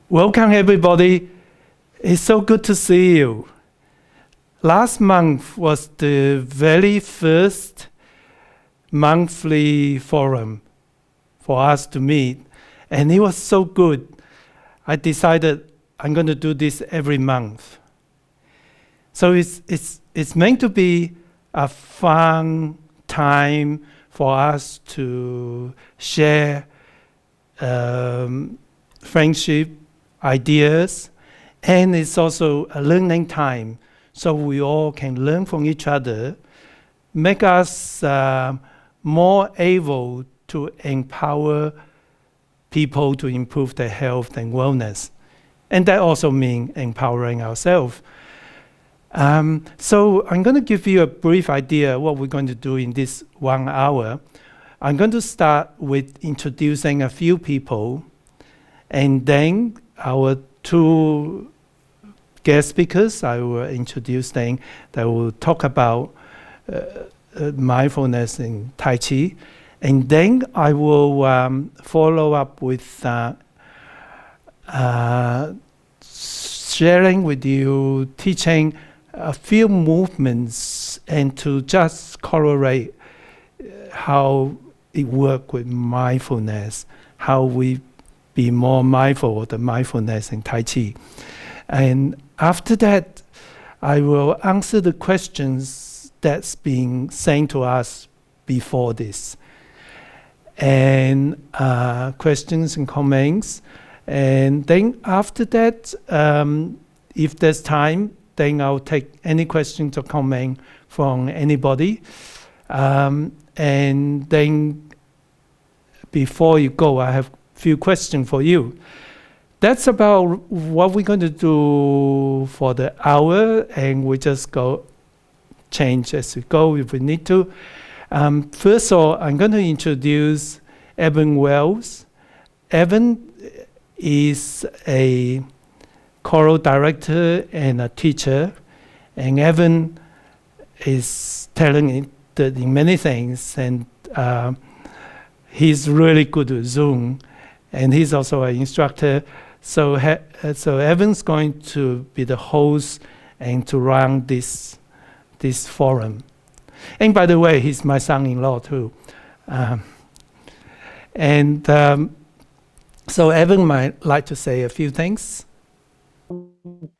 Welcome everybody. It's so good to see you. Last month was the very first monthly forum for us to meet, and it was so good. I decided I'm going to do this every month. So it's meant to be a fun time for us to share friendship, ideas, and it's also a learning time, so we all can learn from each other, make us more able to empower people to improve their health and wellness. And that also means empowering ourselves. So I'm going to give you a brief idea what we're going to do in this 1 hour. I'm going to start with introducing a few people, and then our two guest speakers, I will introduce them. They will talk about mindfulness and Tai Chi. And then I will follow up with sharing with you, teaching a few movements and to just correlate how it works with mindfulness, how we be more mindful of the mindfulness in Tai Chi. And after that, I will answer the questions that's been sent to us before this. And questions and comments. And then after that, if there's time, then I'll take any questions or comment from anybody. And then before you go, I have a few questions for you. That's about what we're going to do for the hour, and we just go change as we go if we need to. First of all, I'm going to introduce Evan Wells. Evan is a choral director and a teacher, and Evan is talented in many things, and he's really good with Zoom, and he's also an instructor. So Evan's going to be the host and to run this forum. And by the way, he's my son-in-law too. So Evan might like to say a few things.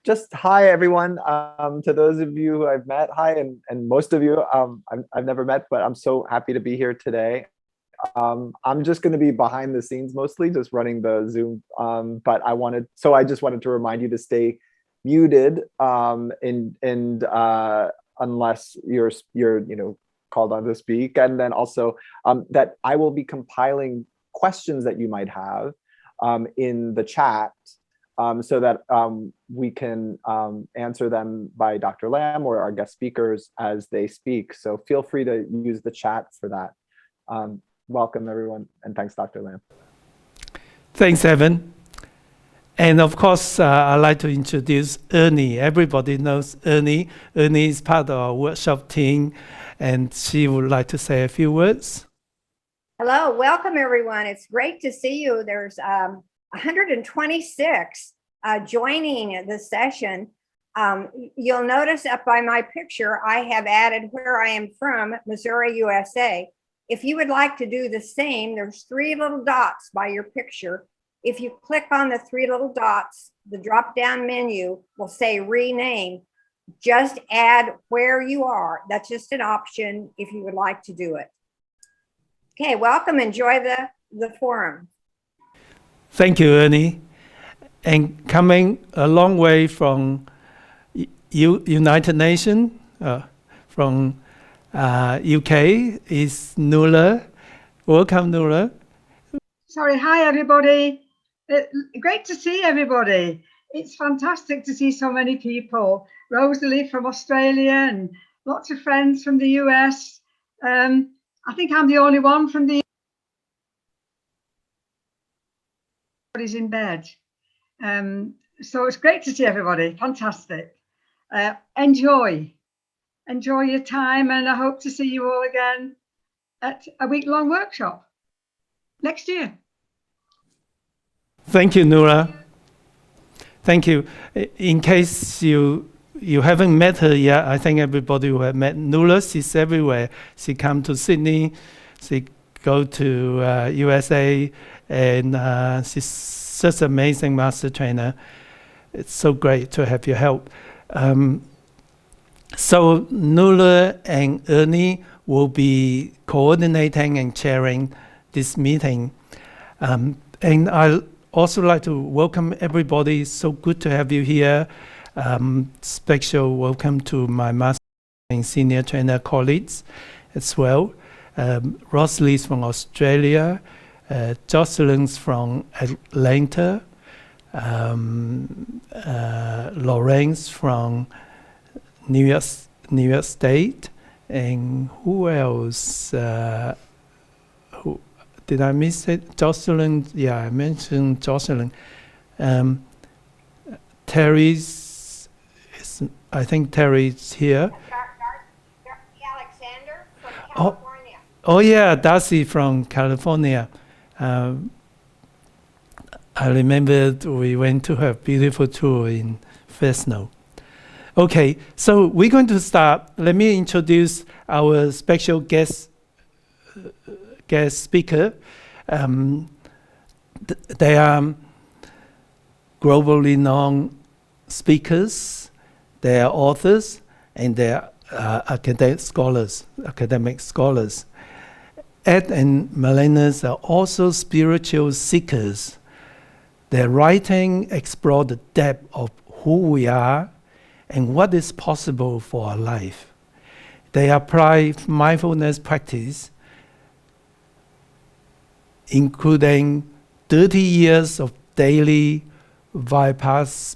Just hi, everyone. To those of you who I've met, hi, and most of you I've never met, but I'm so happy to be here today. I'm just going to be behind the scenes mostly, just running the Zoom. But I just wanted to remind you to stay muted, unless you're called on to speak, and then also that I will be compiling questions that you might have in the chat, so that we can answer them by Dr. Lam or our guest speakers as they speak. So feel free to use the chat for that. Welcome, everyone, and thanks, Dr. Lam. Thanks, Evan. And of course, I'd like to introduce Ernie. Everybody knows Ernie. Ernie is part of our workshop team, and she would like to say a few words. Hello, welcome everyone. It's great to see you. There's 126 joining the session. You'll notice up by my picture, I have added where I am from, Missouri, USA. If you would like to do the same, there's 3 little dots by your picture. If you click on the 3 little dots, the drop-down menu will say rename. Just add where you are. That's just an option if you would like to do it. Okay, welcome. Enjoy the forum. Thank you, Ernie. And coming a long way from United Nations, from UK, is Nuala. Welcome, Nuala. Sorry, hi everybody. Great to see everybody. It's fantastic to see so many people. Rosalie from Australia and lots of friends from the US. I think I'm the only one from the everybody's in bed. So it's great to see everybody. Fantastic. Enjoy your time, and I hope to see you all again at a week-long workshop next year. Thank you, Nuala. Thank you. In case you haven't met her yet, I think everybody will have met Nula. She's everywhere. She come to Sydney, she go to USA, and she's such an amazing master trainer. It's so great to have your help. So Nula and Ernie will be coordinating and chairing this meeting. And I also like to welcome everybody. It's so good to have you here. Special welcome to my master and senior trainer colleagues as well. Rosalie's from Australia, Jocelyn's from Atlanta, Lorraine's from New York State, and who else? Who did I miss it? Jocelyn. Yeah, I mentioned Jocelyn. Terry's. I think Terry's here. Darcy Alexander from California. Oh yeah, Darcy from California. I remember we went to her beautiful tour in Fresno. Okay, so we're going to start. Let me introduce our special guest speaker. They are globally known speakers, they are authors, and they are academic scholars. Ed and Marlena are also spiritual seekers. Their writing explore the depth of who we are and what is possible for our life. They apply mindfulness practice, including 30 years of daily Vipassana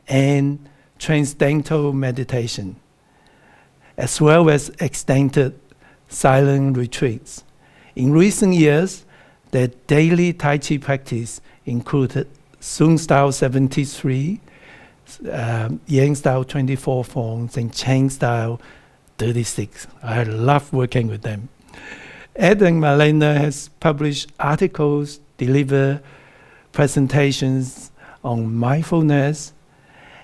and Transcendental Meditation, as well as extended silent retreats. In recent years, their daily Tai Chi practice included Sun style 73, Yang style 24 forms, and Chen style 36. I love working with them. Ed and Marlena has published articles, delivered presentations on mindfulness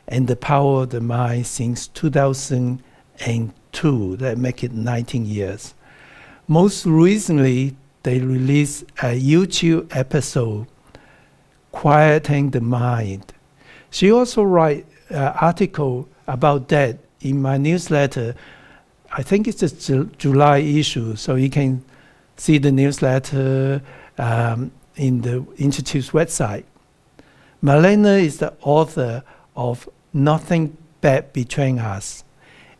and the power of the mind since 2002. That make it 19 years. Most recently, they released a YouTube episode, Quieting the Mind. She also write an article about that in my newsletter. I think it's a July issue, so you can see the newsletter in the Institute's website. Marlena is the author of Nothing Bad Between Us,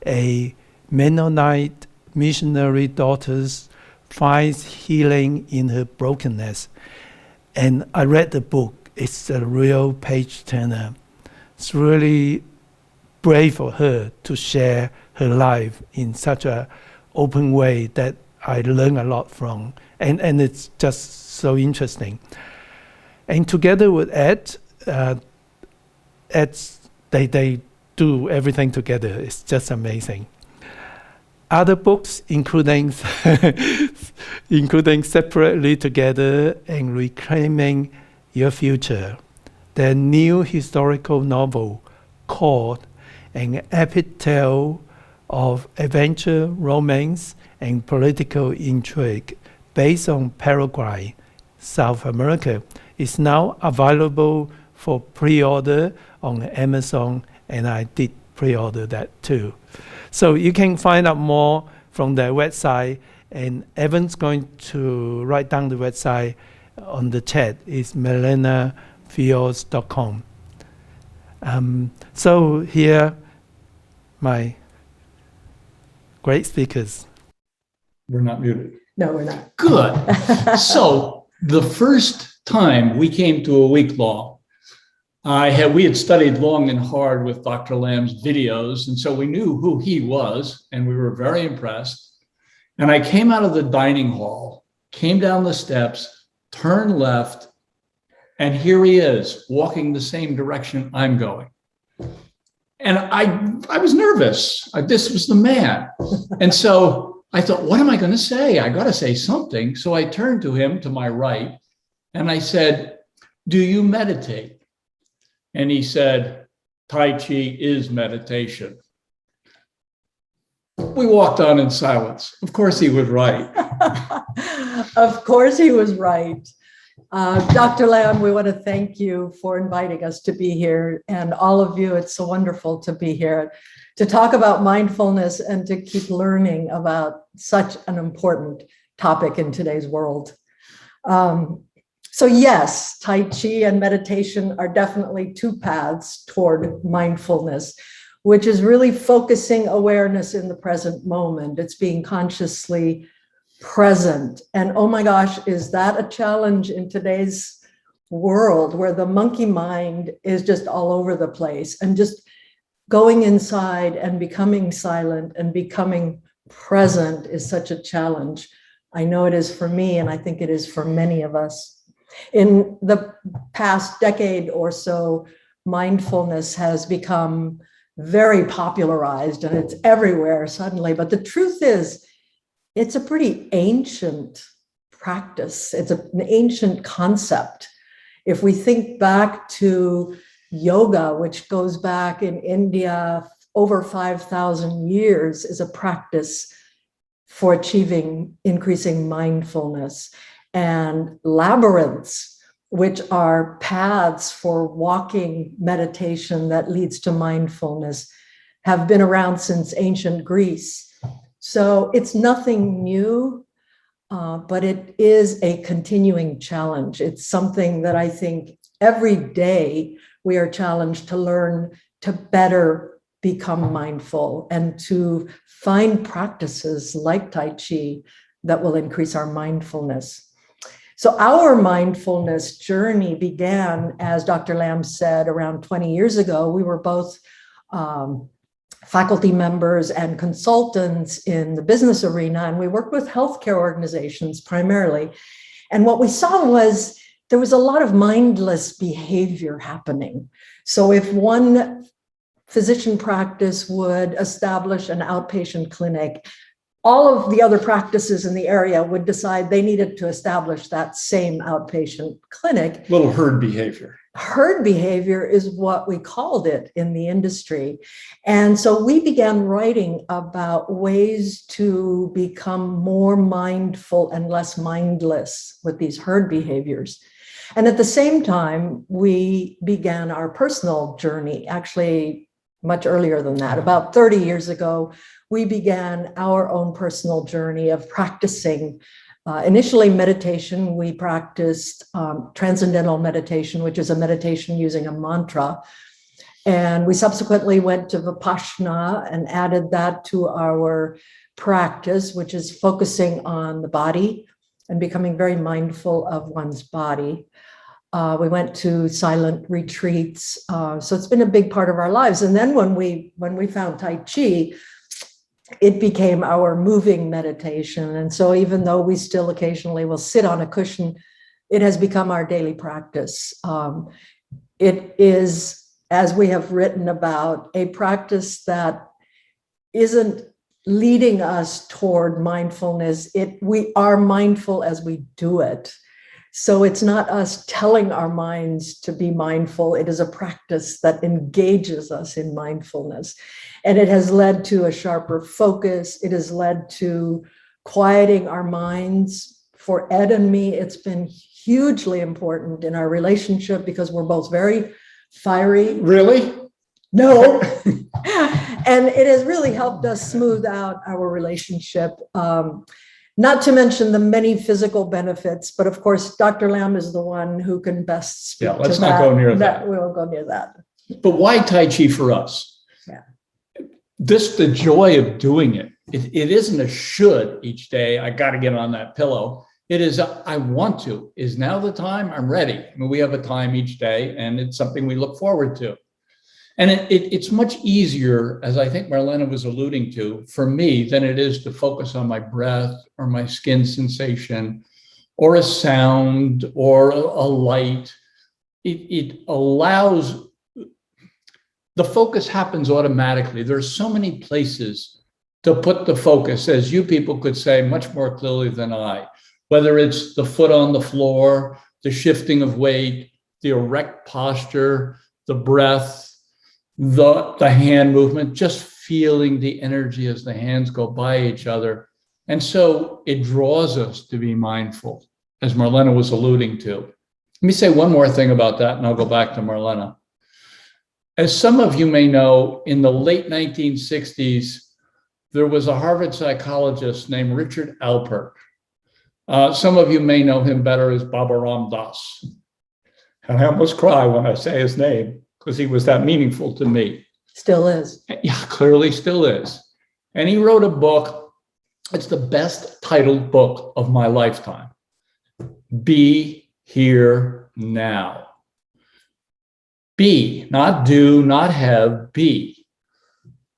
a Mennonite missionary daughter's finds healing in her brokenness. And I read the book. It's a real page turner. It's really brave for her to share her life in such an open way that I learn a lot from. And it's just so interesting. And together with Ed, they do everything together. It's just amazing. Other books, including Separately Together and Reclaiming Your Future, their new historical novel called An Epic Tale of Adventure, Romance, and Political Intrigue, based on Paraguay, South America, is now available for pre-order on Amazon, and I did pre-order that too. So you can find out more from their website, and Evan's going to write down the website on the chat. It's marlenafiol.com. So here, my great speakers. We're not muted. No, we're not. Good. So the first time we came to a week long, we had studied long and hard with Dr. Lamb's videos, and so we knew who he was, and we were very impressed. And I came out of the dining hall, came down the steps, turned left, and here he is, walking the same direction I'm going. And I was nervous. This was the man. And so I thought, what am I going to say? I got to say something. So I turned to him to my right, and I said, "Do you meditate?" and he said, Tai Chi is meditation. We walked on in silence. Of course he was right. Of course he was right. Dr. Lamb, we want to thank you for inviting us to be here. And all of you, it's so wonderful to be here to talk about mindfulness and to keep learning about such an important topic in today's world. So yes, Tai Chi and meditation are definitely two paths toward mindfulness, which is really focusing awareness in the present moment. It's being consciously present. And oh my gosh, is that a challenge in today's world where the monkey mind is just all over the place, and just going inside and becoming silent and becoming present is such a challenge. I know it is for me, and I think it is for many of us. In the past decade or so, mindfulness has become very popularized and it's everywhere suddenly. But the truth is, it's a pretty ancient practice. It's an ancient concept. If we think back to yoga, which goes back in India over 5,000 years, is a practice for achieving increasing mindfulness. And labyrinths, which are paths for walking meditation that leads to mindfulness, have been around since ancient Greece. So it's nothing new, but it is a continuing challenge. It's something that I think every day we are challenged to learn to better become mindful and to find practices like Tai Chi that will increase our mindfulness. So our mindfulness journey began, as Dr. Lamb said, around 20 years ago. We were both faculty members and consultants in the business arena, and we worked with healthcare organizations primarily. And what we saw was there was a lot of mindless behavior happening. So if one physician practice would establish an outpatient clinic, all of the other practices in the area would decide they needed to establish that same outpatient clinic. Little herd behavior. Herd behavior is what we called it in the industry. And so we began writing about ways to become more mindful and less mindless with these herd behaviors. And at the same time, we began our personal journey, actually much earlier than that. About 30 years ago, we began our own personal journey of practicing initially meditation. We practiced transcendental meditation, which is a meditation using a mantra. And we subsequently went to Vipassana and added that to our practice, which is focusing on the body and becoming very mindful of one's body. We went to silent retreats. So it's been a big part of our lives. And then when we found Tai Chi, it became our moving meditation. And so even though we still occasionally will sit on a cushion, it has become our daily practice. It is, as we have written about, a practice that isn't leading us toward mindfulness. We are mindful as we do it. So it's not us telling our minds to be mindful. It is a practice that engages us in mindfulness. And it has led to a sharper focus. It has led to quieting our minds. For Ed and me, it's been hugely important in our relationship because we're both very fiery. Really? No. And it has really helped us smooth out our relationship. Not to mention the many physical benefits, but of course, Dr. Lamb is the one who can best speak to that. Let's not go near that. We won't go near that. But why Tai Chi for us? Yeah. The joy of doing it. It isn't a should each day. I got to get on that pillow. It is, I want to. Is now the time? I'm ready. I mean, we have a time each day, and it's something we look forward to. And it's much easier, as I think Marlena was alluding to, for me than it is to focus on my breath or my skin sensation or a sound or a light. It allows, the focus happens automatically. There's so many places to put the focus, as you people could say much more clearly than I, whether it's the foot on the floor, the shifting of weight, the erect posture, the breath, the hand movement, just feeling the energy as the hands go by each other. And so it draws us to be mindful, as Marlena was alluding to. Let me say one more thing about that, and I'll go back to Marlena. As some of you may know, in the late 1960s, there was a Harvard psychologist named Richard Alperch. Some of you may know him better as Baba Ram Das. And I almost cry when I say his name because he was that meaningful to me. Still is. Yeah, clearly still is. And he wrote a book. It's the best titled book of my lifetime. Be Here Now. Be, not do, not have, be.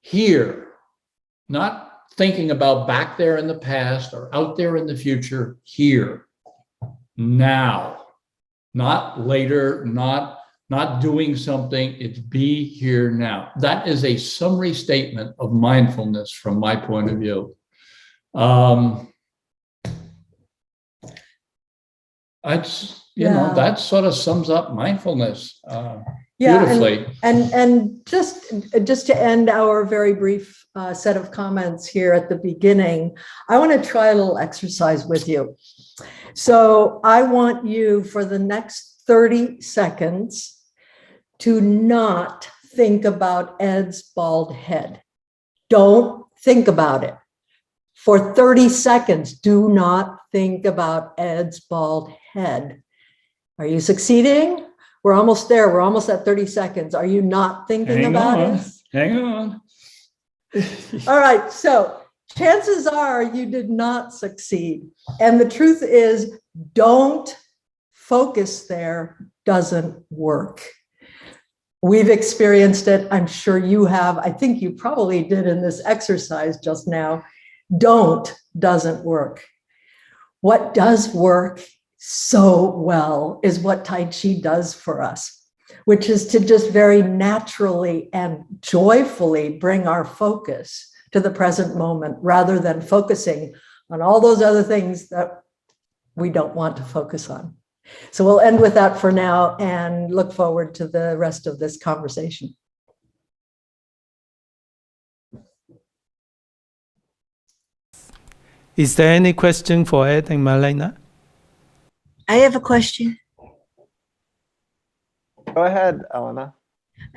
Here. Not thinking about back there in the past or out there in the future. Here. Now. Not later, not doing something. It's be here now. That is a summary statement of mindfulness from my point of view. That sort of sums up mindfulness beautifully. And just to end our very brief set of comments here at the beginning, I want to try a little exercise with you. So I want you for the next 30 seconds to not think about Ed's bald head. Don't think about it. For 30 seconds, do not think about Ed's bald head. Are you succeeding? We're almost there. We're almost at 30 seconds. Are you not thinking about it? Hang on. All right. So chances are you did not succeed. And the truth is, don't focus there doesn't work. We've experienced it. I'm sure you have. I think you probably did in this exercise just now. Don't doesn't work. What does work so well is what Tai Chi does for us, which is to just very naturally and joyfully bring our focus to the present moment rather than focusing on all those other things that we don't want to focus on. So we'll end with that for now and look forward to the rest of this conversation. Is there any question for Ed and Marlena? I have a question. Go ahead, Elena.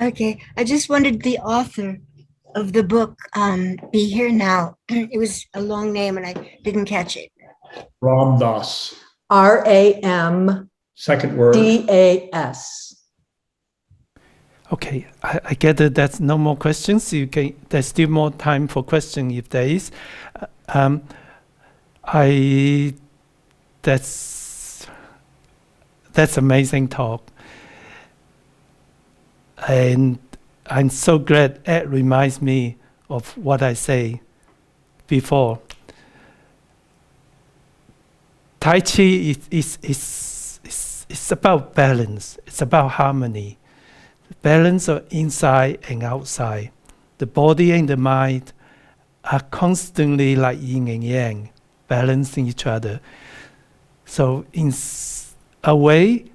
Okay, I just wondered the author of the book, Be Here Now. It was a long name and I didn't catch it. Ram Das. RAM. Second word. DAS. Okay, I get that that's no more questions. There's still more time for questions if there is. That's amazing talk. And I'm so glad Ed reminds me of what I say before. Tai Chi is about balance. It's about harmony. Balance of inside and outside. The body and the mind are constantly like yin and yang, balancing each other. So in a way,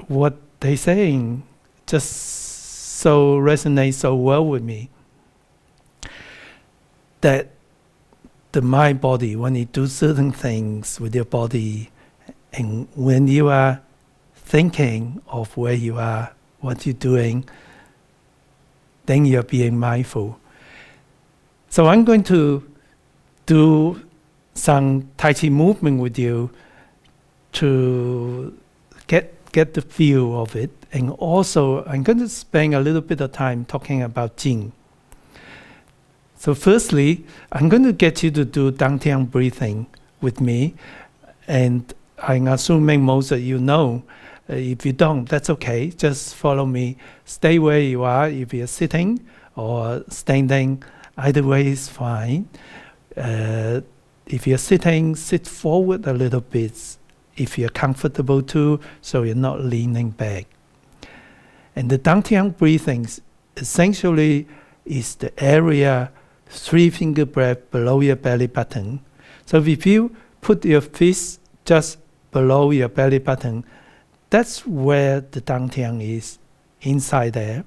what they're saying just so resonates so well with me. That the mind body, when you do certain things with your body, and when you are thinking of where you are, what you're doing, then you're being mindful. So I'm going to do some Tai Chi movement with you to get the feel of it. And also, I'm going to spend a little bit of time talking about Jing. So firstly, I'm going to get you to do Dantian breathing with me. And I'm assuming most of you know. If you don't, that's okay. Just follow me. Stay where you are. If you're sitting or standing, either way is fine. If you're sitting, sit forward a little bit. If you're comfortable too, so you're not leaning back. And the Dantian breathing essentially is the area 3-finger breath below your belly button. So if you put your fist just below your belly button, that's where the dantian is, inside there.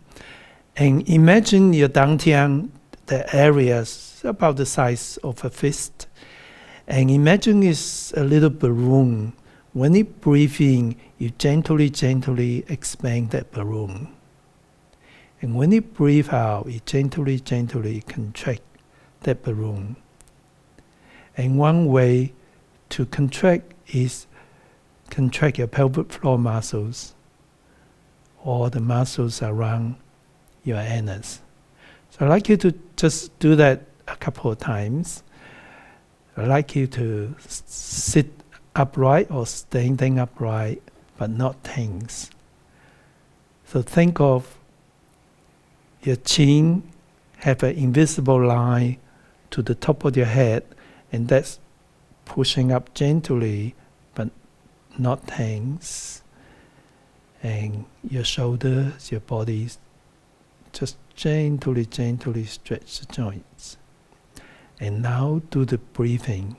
And imagine your dantian, the areas about the size of a fist. And imagine it's a little balloon. When you breathe in, you gently, gently expand that balloon. And when you breathe out, you gently, gently contract that balloon. And one way to contract is contract your pelvic floor muscles or the muscles around your anus. So I'd like you to just do that a couple of times. I'd like you to sit upright or standing upright, but not tense. So think of your chin have an invisible line to the top of your head, and that's pushing up gently, but not tense. And your shoulders, your body, just gently, gently stretch the joints. And now do the breathing.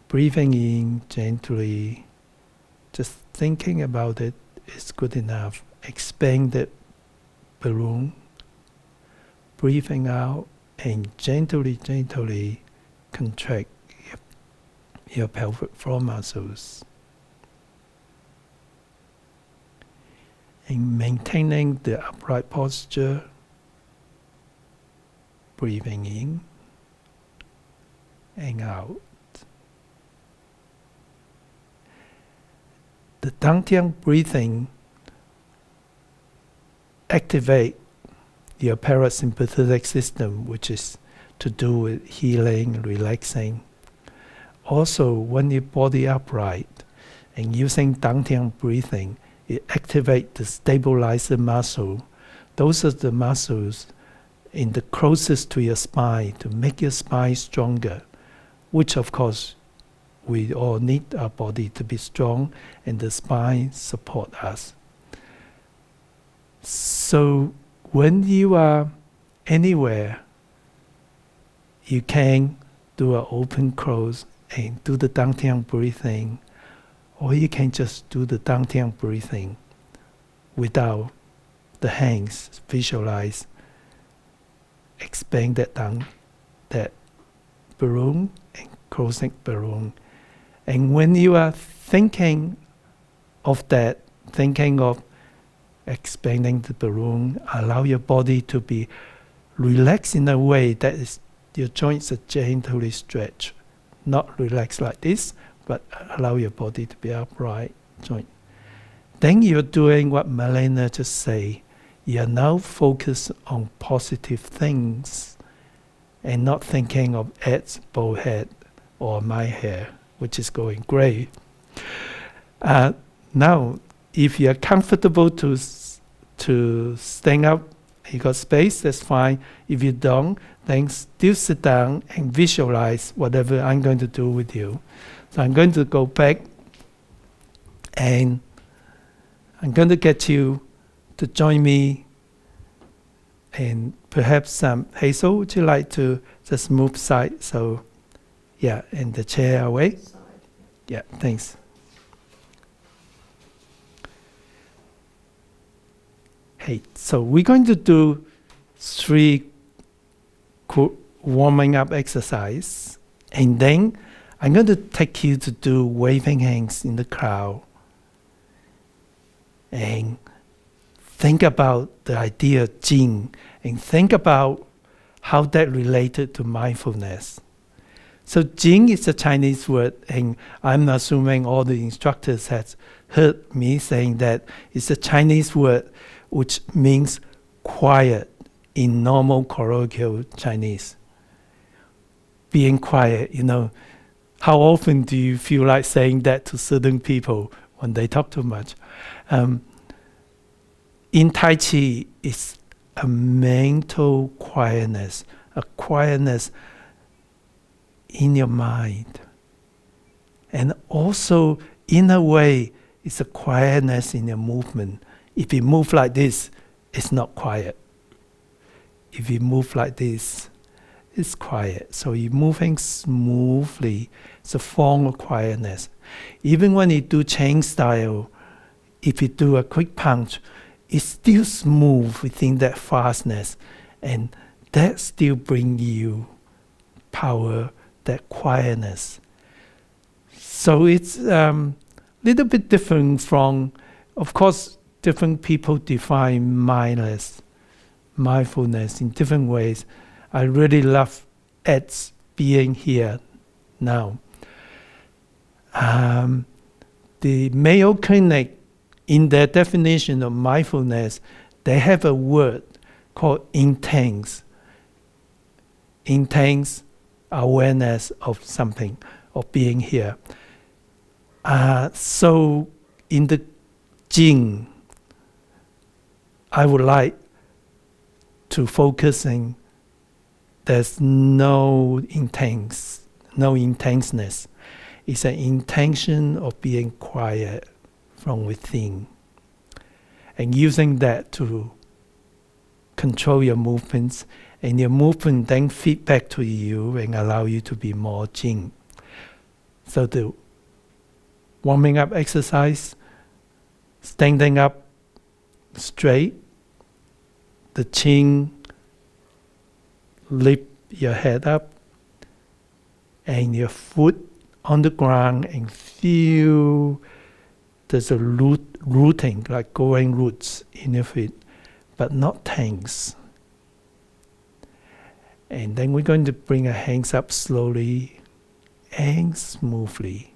Breathing in gently, just thinking about it is good enough. Expand the balloon. Breathing out and gently, gently contract your pelvic floor muscles. And maintaining the upright posture, breathing in and out. The dantian breathing activate your parasympathetic system, which is to do with healing, relaxing. Also, when your body upright and using dantian breathing, it activates the stabilizer muscle. Those are the muscles in the closest to your spine to make your spine stronger, which of course we all need our body to be strong, and the spine support us. So when you are anywhere, you can do an open close and do the dantian breathing, or you can just do the dantian breathing without the hands. Visualize, expand that balloon and closing balloon. And when you are thinking of that, thinking of expanding the balloon, allow your body to be relaxed in a way that is your joints are gently stretched. Not relaxed like this, but allow your body to be upright, joint. Then you're doing what Marlena just said. You're now focused on positive things and not thinking of Ed's bald head or my hair, which is going great. Now, if you're comfortable to stand up, you got space, that's fine. If you don't, then still sit down and visualize whatever I'm going to do with you. So I'm going to go back and I'm going to get you to join me. And perhaps Hazel, would you like to just move side? So, yeah, and the chair away. Yeah, thanks. Hey, so we're going to do 3 warming up exercise, and then I'm going to take you to do waving hands in the crowd and think about the idea of Jing and think about how that related to mindfulness. So Jing is a Chinese word, and I'm assuming all the instructors have heard me saying that it's a Chinese word which means quiet in normal colloquial Chinese. Being quiet, how often do you feel like saying that to certain people when they talk too much? In Tai Chi, it's a mental quietness, a quietness in your mind. And also, in a way, it's a quietness in your movement. If you move like this, it's not quiet. If you move like this, it's quiet. So you're moving smoothly. It's a form of quietness. Even when you do Chen style, if you do a quick punch, it's still smooth within that fastness, and that still brings you power, that quietness. So it's little bit different from, of course, different people define mindfulness in different ways. I really love Ed's being here now. The Mayo Clinic, in their definition of mindfulness, they have a word called intense awareness of something, of being here. So in the Jing, I would like to focusing, there's no intenseness. It's an intention of being quiet from within, and using that to control your movements, and your movement then feed back to you and allow you to be more Jing. So the warming up exercise, standing up straight, the chin, lift your head up, and your foot on the ground, and feel there's a rooting, like growing roots in your feet, but not tense. And then we're going to bring our hands up slowly and smoothly.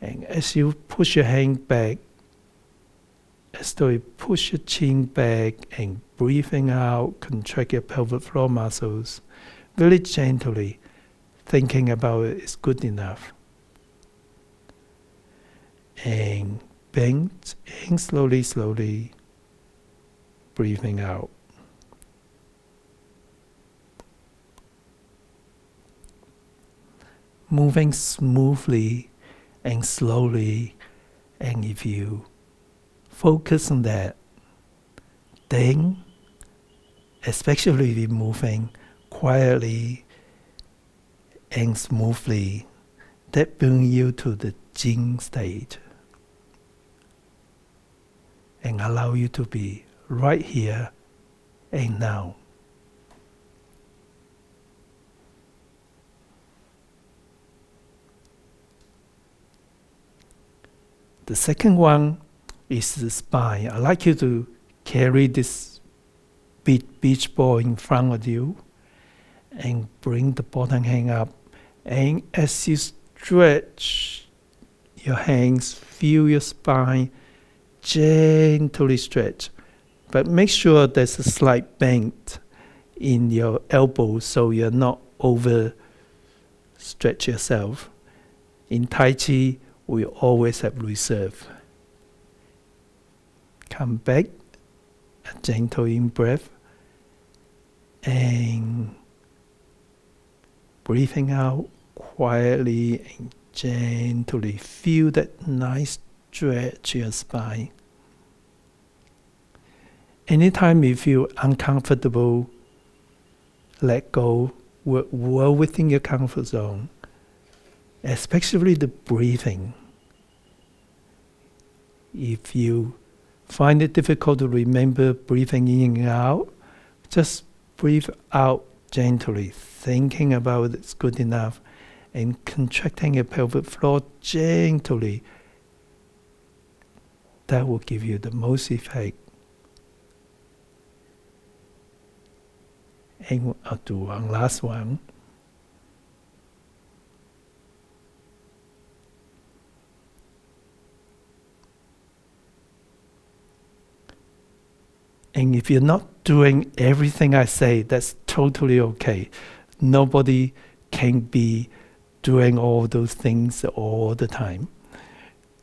And as you push your hand back, as though you push your chin back and breathing out, contract your pelvic floor muscles, very gently, thinking about it is good enough. And bend, and slowly, breathing out. Moving smoothly and slowly, and if you focus on that, then, especially if you're moving quietly and smoothly, that brings you to the Jing state and allow you to be right here and now. The second one is the spine. I'd like you to carry this beach ball in front of you and bring the bottom hand up. And as you stretch your hands, feel your spine gently stretch. But make sure there's a slight bend in your elbows so you're not over stretch yourself. In Tai Chi, we always have reserve. Come back, a gentle in-breath, and breathing out quietly and gently. Feel that nice stretch in your spine. Anytime you feel uncomfortable, let go. Work well within your comfort zone, especially the breathing. If you find it difficult to remember breathing in and out, just breathe out gently, thinking about it's good enough, and contracting your pelvic floor gently. That will give you the most effect. And I'll do one last one. And if you're not doing everything I say, that's totally okay. Nobody can be doing all those things all the time.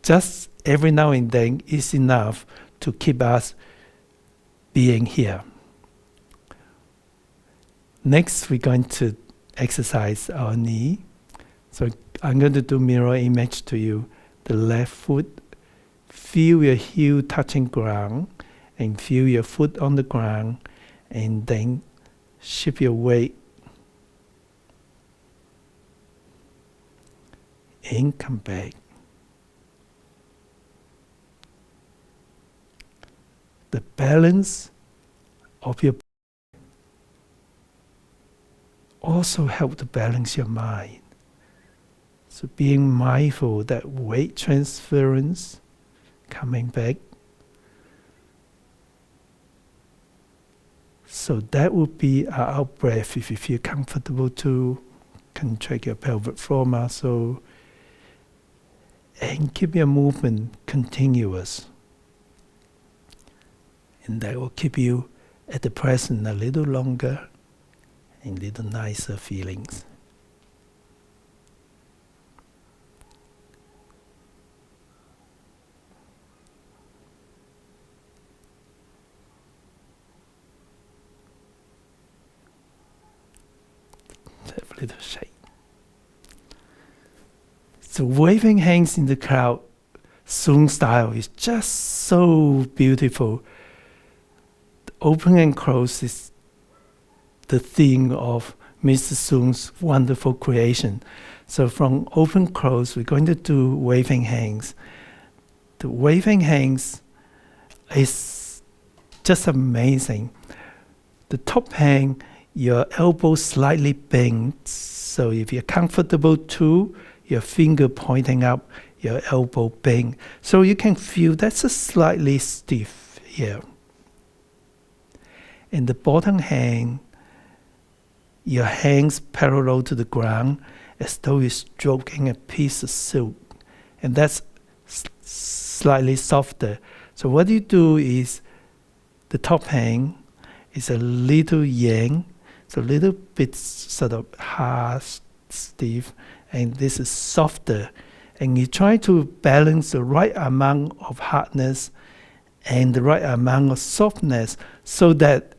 Just every now and then is enough to keep us being here. Next, we're going to exercise our knee. So I'm going to do mirror image to you. The left foot, feel your heel touching ground, and feel your foot on the ground, and then shift your weight and come back. the balance of your also help to balance your mind. So being mindful that weight transference coming back. So that would be our out breath. If you feel comfortable to contract your pelvic floor muscle and keep your movement continuous. And that will keep you at the present a little longer and little nicer feelings. Have a little shake. So waving hands in the crowd, Sung style, is just so beautiful. The open and close is the theme of Mr. Sung's wonderful creation. So from open close, we're going to do waving hands. The waving hands is just amazing. The top hand, your elbow slightly bent. So if you're comfortable too, your finger pointing up, your elbow bent. So you can feel that's a slightly stiff here. And the bottom hand, your hands parallel to the ground as though you're stroking a piece of silk. And that's slightly softer. So what you do is the top hand is a little yang, so a little bit sort of hard, stiff, and this is softer. And you try to balance the right amount of hardness and the right amount of softness so that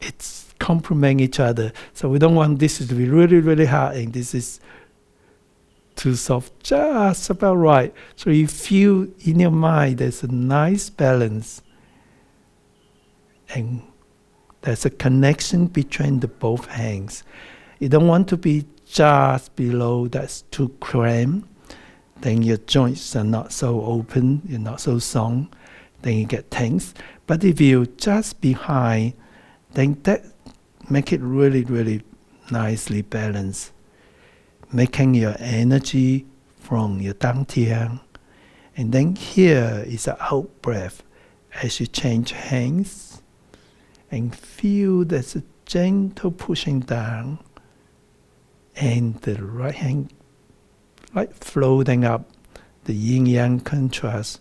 it's complement each other. So we don't want this to be really, really hard and this is too soft, just about right. So you feel in your mind there's a nice balance and there's a connection between the both hands. You don't want to be just below, that's too cramped. Then your joints are not so open, you're not so strong, then you get tense. But if you just behind, then that make it really, really nicely balanced. Making your energy from your dantian. And then here is an out breath as you change hands and feel there's a gentle pushing down and the right hand like floating up, the yin-yang contrast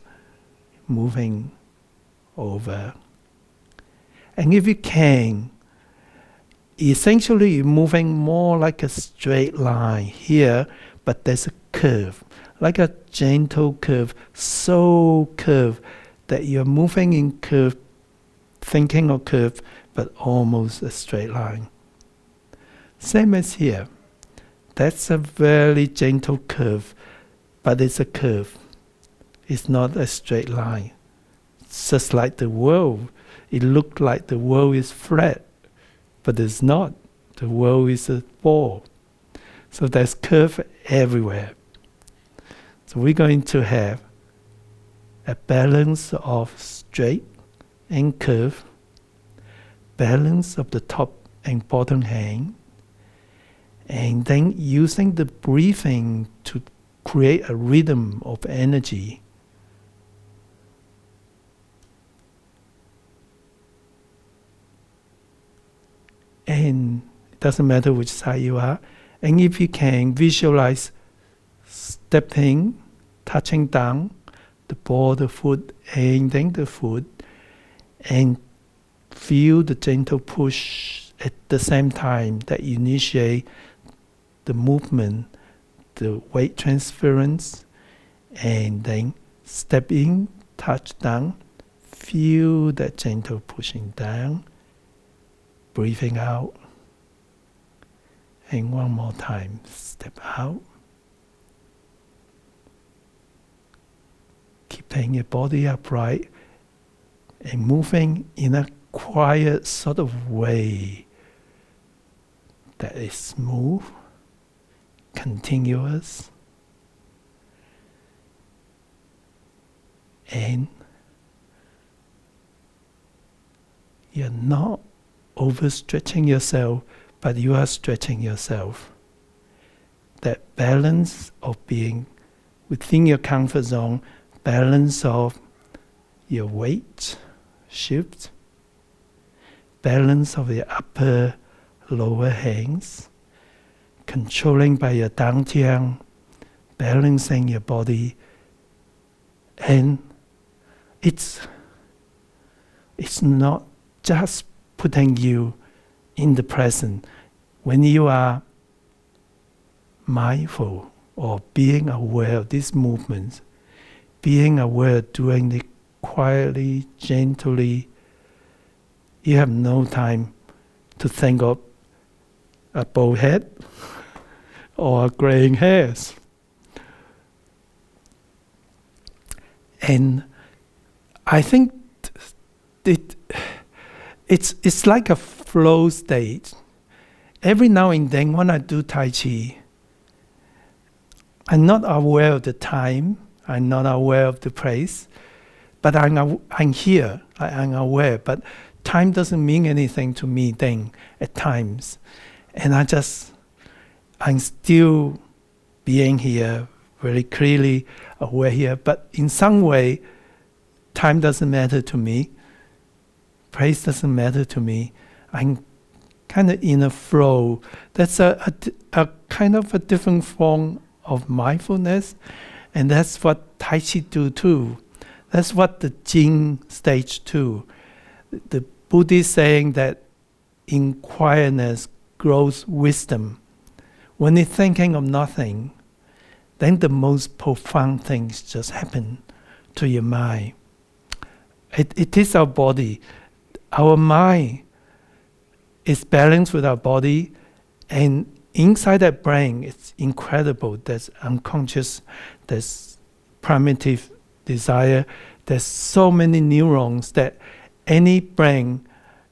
moving over. And if you can, essentially you're moving more like a straight line here, but there's a curve, like a gentle curve, so curve that you're moving in curve, thinking of curve, but almost a straight line. Same as here. That's a very gentle curve, but it's a curve. It's not a straight line. It's just like the world. It looked like the world is flat, but it's not. The world is a ball. So there's curve everywhere. So we're going to have a balance of straight and curve, balance of the top and bottom hand, and then using the breathing to create a rhythm of energy. And it doesn't matter which side you are. And if you can visualize stepping, touching down the ball, the foot, and then the foot, and feel the gentle push at the same time that you initiate the movement, the weight transference, and then step in, touch down, feel that gentle pushing down, breathing out, and one more time, step out. Keeping your body upright and moving in a quiet sort of way that is smooth, continuous, and You're not overstretching yourself, but you are stretching yourself. That balance of being within your comfort zone, balance of your weight shift, balance of your upper, lower hands, controlling by your dantian, balancing your body, and it's not just putting you in the present. When you are mindful or being aware of these movements, being aware, doing it quietly, gently, you have no time to think of a bald head or graying hairs. And I think it's like a flow state. Every now and then when I do Tai Chi, I'm not aware of the time, I'm not aware of the place, but I'm here, I'm aware, but time doesn't mean anything to me then at times. And I'm still being here, very clearly aware here, but in some way, time doesn't matter to me, place doesn't matter to me. I'm kind of in a flow. That's a kind of a different form of mindfulness, and that's what Tai Chi do too. That's what the Jing stage too. The Buddhist saying that in quietness grows wisdom. When you're thinking of nothing, then the most profound things just happen to your mind. It is our body. Our mind is balanced with our body, and inside that brain, it's incredible. There's unconscious, there's primitive desire, there's so many neurons that any brain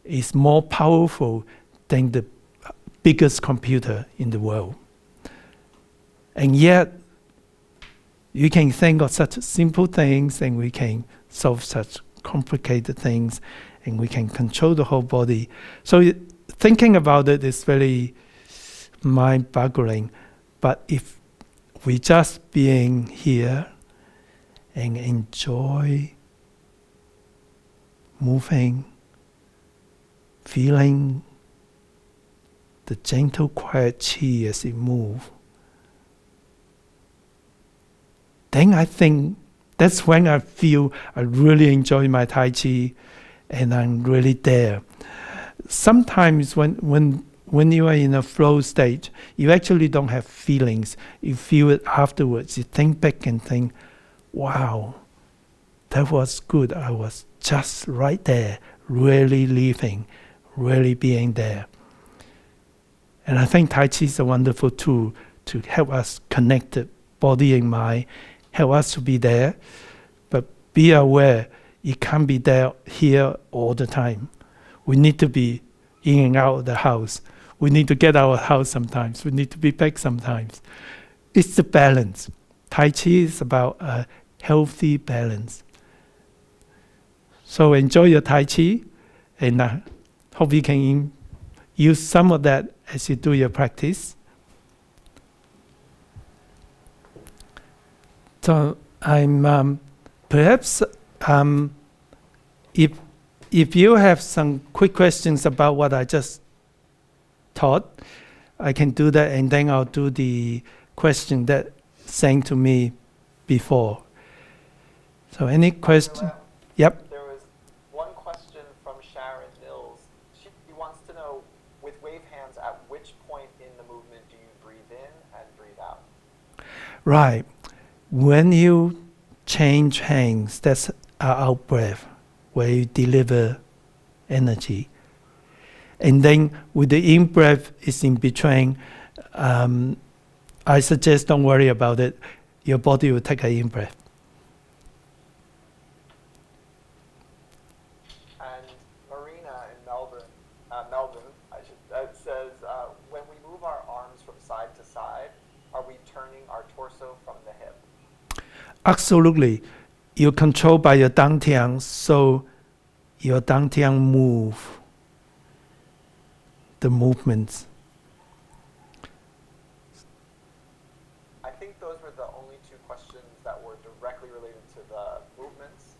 is more powerful than the biggest computer in the world. And yet, you can think of such simple things, and we can solve such complicated things, and we can control the whole body. So thinking about it is very mind-boggling. But if we just being here and enjoy moving, feeling the gentle, quiet chi as it moves, then I think that's when I feel I really enjoy my Tai Chi and I'm really there. Sometimes when you are in a flow state, you actually don't have feelings. You feel it afterwards. You think back and think, wow, that was good. I was just right there, really living, really being there. And I think Tai Chi is a wonderful tool to help us connect the body and mind, help us to be there, but be aware it can't be there here all the time. We need to be in and out of the house. We need to get out of the house sometimes. We need to be back sometimes. It's the balance. Tai Chi is about a healthy balance. So enjoy your Tai Chi, and I hope you can use some of that as you do your practice. So I'm perhaps if you have some quick questions about what I just taught, I can do that, and then I'll do the question that sent to me before. So any question? Yep. There was one question from Sharon Mills. She wants to know, with wave hands, at which point in the movement do you breathe in and breathe out? Right. When you change hands, that's our out breath, where you deliver energy. And then with the in breath, it's in between. I suggest don't worry about it. Your body will take an in breath. And Marina in Melbourne, says, when we move our arms from side to side, are we turning our torso from the hip? Absolutely. You're controlled by your dantian, so your dantian move the movements. I think those were the only two questions that were directly related to the movements.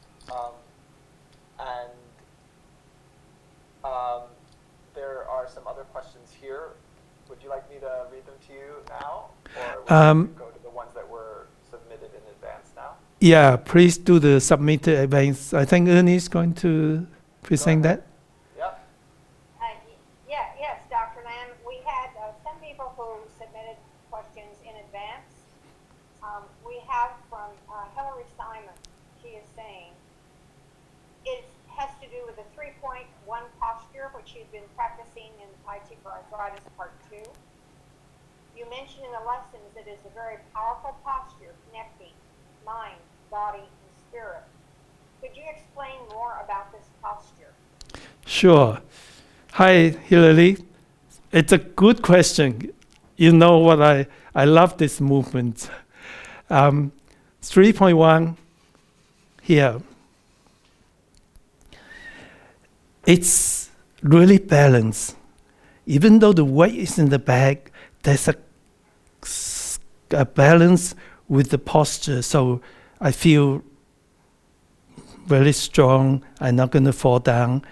There are some other questions here. Would you like me to read them to you now? Or would you go to the ones that were submitted in advance now? Yeah, please do the submitted advance. I think Ernie is going to present that. Yep. Yes, Dr. Lam. We had some people who submitted questions in advance. We have from Hillary Simon. She is saying it has to do with the 3.1 posture, which she's been practicing in Tai Chi for Arthritis Part 2. You mentioned in the lessons that it's a very powerful posture, connecting mind, body, and spirit. Could you explain more about this posture? Sure. Hi, Hillary. It's a good question. You know what I love this movement. 3.1 here. It's really balanced. Even though the weight is in the back, there's a balance with the posture. So I feel very strong. I'm not going to fall down.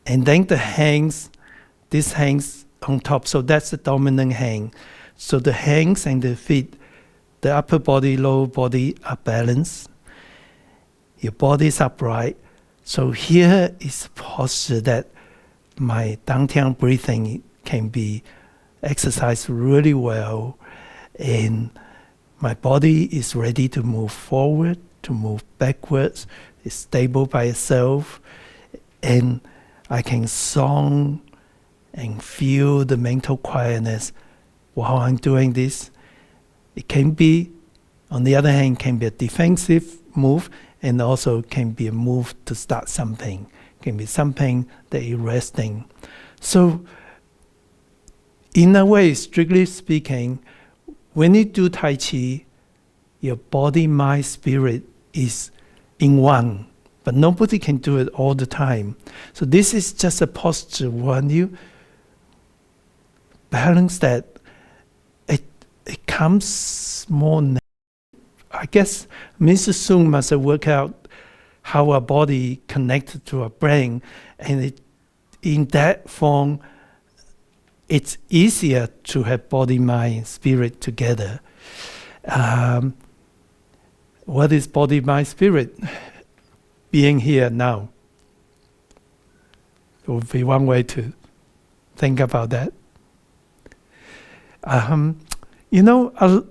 And then the hands, this hangs on top. So that's the dominant hang. So the hands and the feet, the upper body, lower body are balanced. Your body is upright. So here is a posture that my dantian breathing can be exercised really well, and my body is ready to move forward, to move backwards. It's stable by itself, and I can song and feel the mental quietness while I'm doing this. It can be, on the other hand, can be a defensive move, and also can be a move to start something. Can be something that you're resting. So, in a way, strictly speaking, when you do Tai Chi, your body, mind, spirit is in one. But nobody can do it all the time. So this is just a posture. When you balance that, it comes more natural. I guess Mr. Sung must have worked out how our body connected to our brain, and in that form, it's easier to have body, mind, spirit together. What is body, mind, spirit? Being here now. It would be one way to think about that.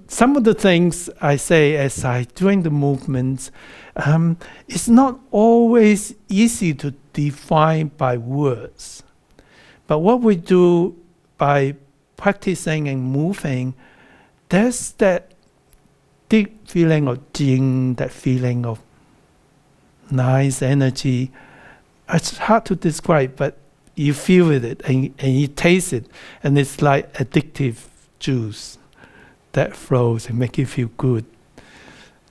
Some of the things I say as I doing the movements, it's not always easy to define by words. But what we do by practicing and moving, there's that deep feeling of Jing, that feeling of nice energy. It's hard to describe, but you feel it and you taste it, and it's like addictive juice that flows and make you feel good.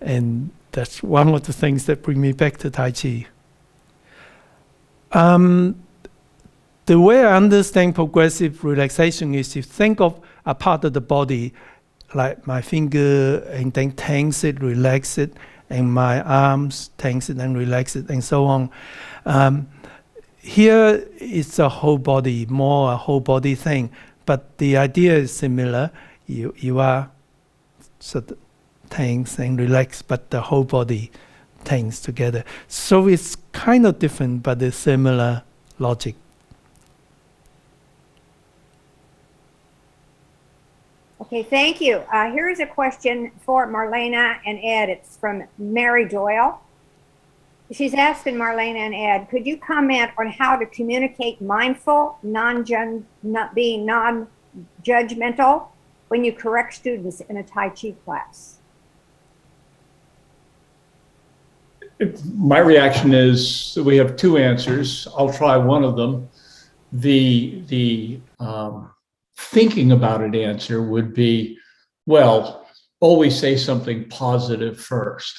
And that's one of the things that bring me back to Tai Chi. The way I understand progressive relaxation is you think of a part of the body, like my finger, and then tense it, relax it, and my arms, tense it and relax it, and so on. Here it's a whole body, more a whole body thing, but the idea is similar. You are sort of tense and relax, but the whole body tense together. So it's kind of different, but it's similar logic. Okay, thank you. Here's a question for Marlena and Ed. It's from Mary Doyle. She's asking Marlena and Ed, could you comment on how to communicate mindful, not being non-judgmental when you correct students in a Tai Chi class? My reaction is we have two answers. I'll try one of them. The thinking about it answer would be, well, always say something positive first.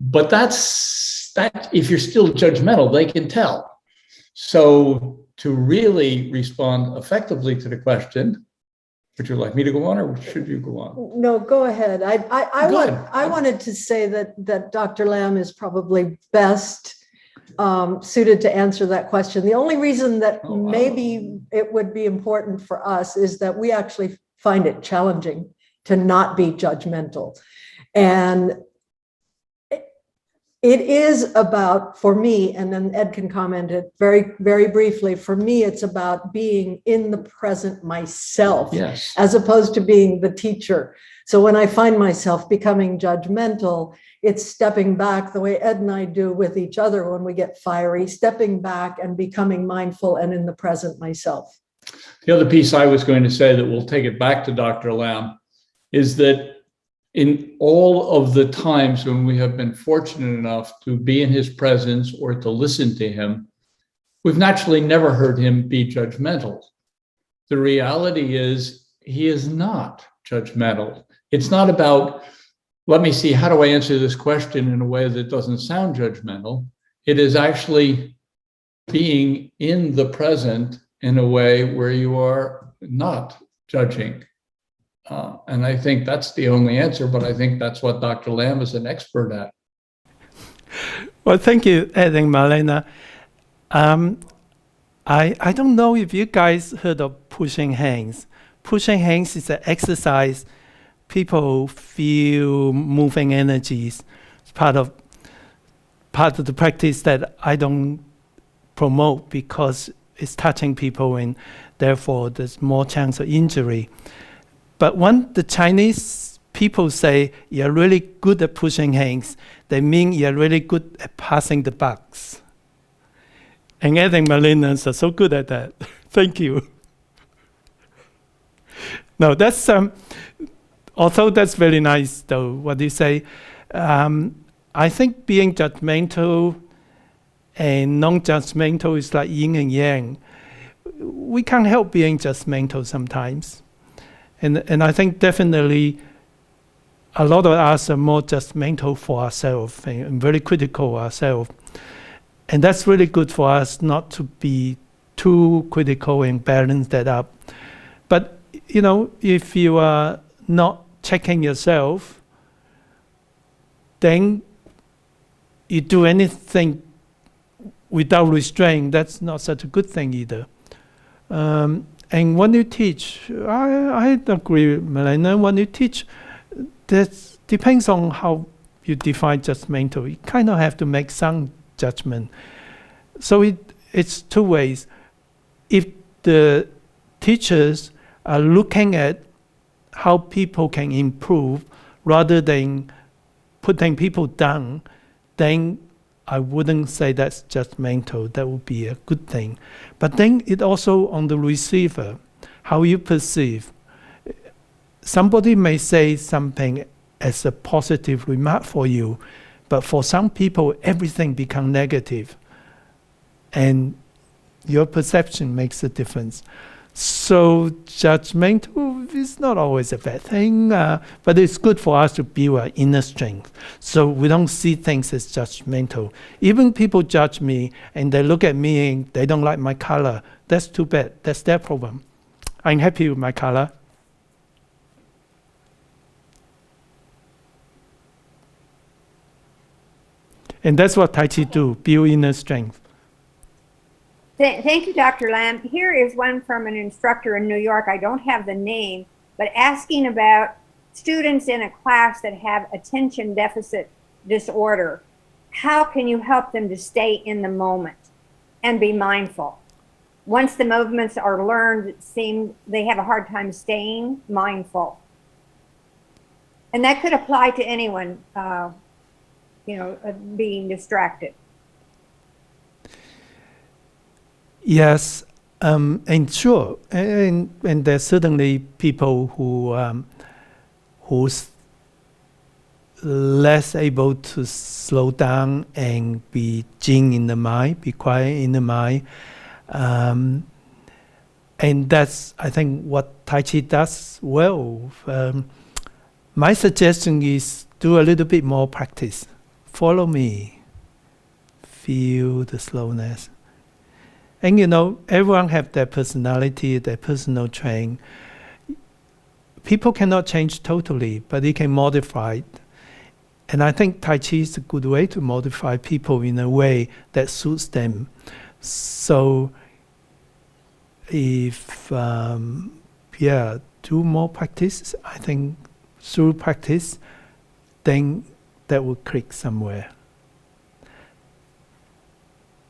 But that if you're still judgmental, they can tell. So to really respond effectively to the question, would you like me to go on or should you go on? No, go ahead. Go ahead. I wanted to say that Dr. Lam is probably best suited to answer that question. The only reason that maybe it would be important for us is that we actually find it challenging to not be judgmental. And it is about, for me, and then Ed can comment it very, very briefly, for me, it's about being in the present myself, Yes. as opposed to being the teacher. So when I find myself becoming judgmental, it's stepping back the way Ed and I do with each other when we get fiery, stepping back and becoming mindful and in the present myself. The other piece I was going to say that we'll take it back to Dr. Lam is that in all of the times when we have been fortunate enough to be in his presence or to listen to him, we've naturally never heard him be judgmental. The reality is he is not judgmental. It's not about, let me see, how do I answer this question in a way that doesn't sound judgmental? It is actually being in the present in a way where you are not judging. And I think that's the only answer, but I think that's what Dr. Lam is an expert at. Well, thank you, Ed and Marlena. I don't know if you guys heard of pushing hands. Pushing hands is an exercise. People feel moving energies. It's part of the practice that I don't promote because it's touching people and therefore there's more chance of injury. But when the Chinese people say you're really good at pushing hands, they mean you're really good at passing the bucks. And Ed and Marlena are so good at that. Thank you. No, that's although that's very nice though, what you say. I think being judgmental and non-judgmental is like yin and yang. We can't help being judgmental sometimes. And I think definitely a lot of us are more judgmental for ourselves and very critical of ourselves. And that's really good for us not to be too critical and balance that up. But, you know, if you are not checking yourself, then you do anything without restraint, that's not such a good thing either. And when you teach, I agree with Marlena, when you teach, that depends on how you define judgmental. You kind of have to make some judgment. So it's two ways. If the teachers are looking at how people can improve rather than putting people down, then I wouldn't say that's judgmental. That would be a good thing. But then it also on the receiver, how you perceive. Somebody may say something as a positive remark for you, but for some people, everything becomes negative. And your perception makes a difference. So judgmental is not always a bad thing, but it's good for us to build our inner strength. So we don't see things as judgmental. Even people judge me and they look at me and they don't like my color. That's too bad. That's their problem. I'm happy with my color. And that's what Tai Chi do, build inner strength. Thank you, Dr. Lam. Here is one from an instructor in New York. I don't have the name, but asking about students in a class that have attention deficit disorder. How can you help them to stay in the moment and be mindful? Once the movements are learned, it seems they have a hard time staying mindful. And that could apply to anyone, being distracted. Yes, and sure, and there's certainly people who's less able to slow down and be jing in the mind, be quiet in the mind, and that's I think what Tai Chi does well. My suggestion is do a little bit more practice. Follow me, feel the slowness. And you know, everyone have their personality, their personal trait. People cannot change totally, but they can modify it. And I think Tai Chi is a good way to modify people in a way that suits them. So if, do more practice, I think through practice, then that will click somewhere.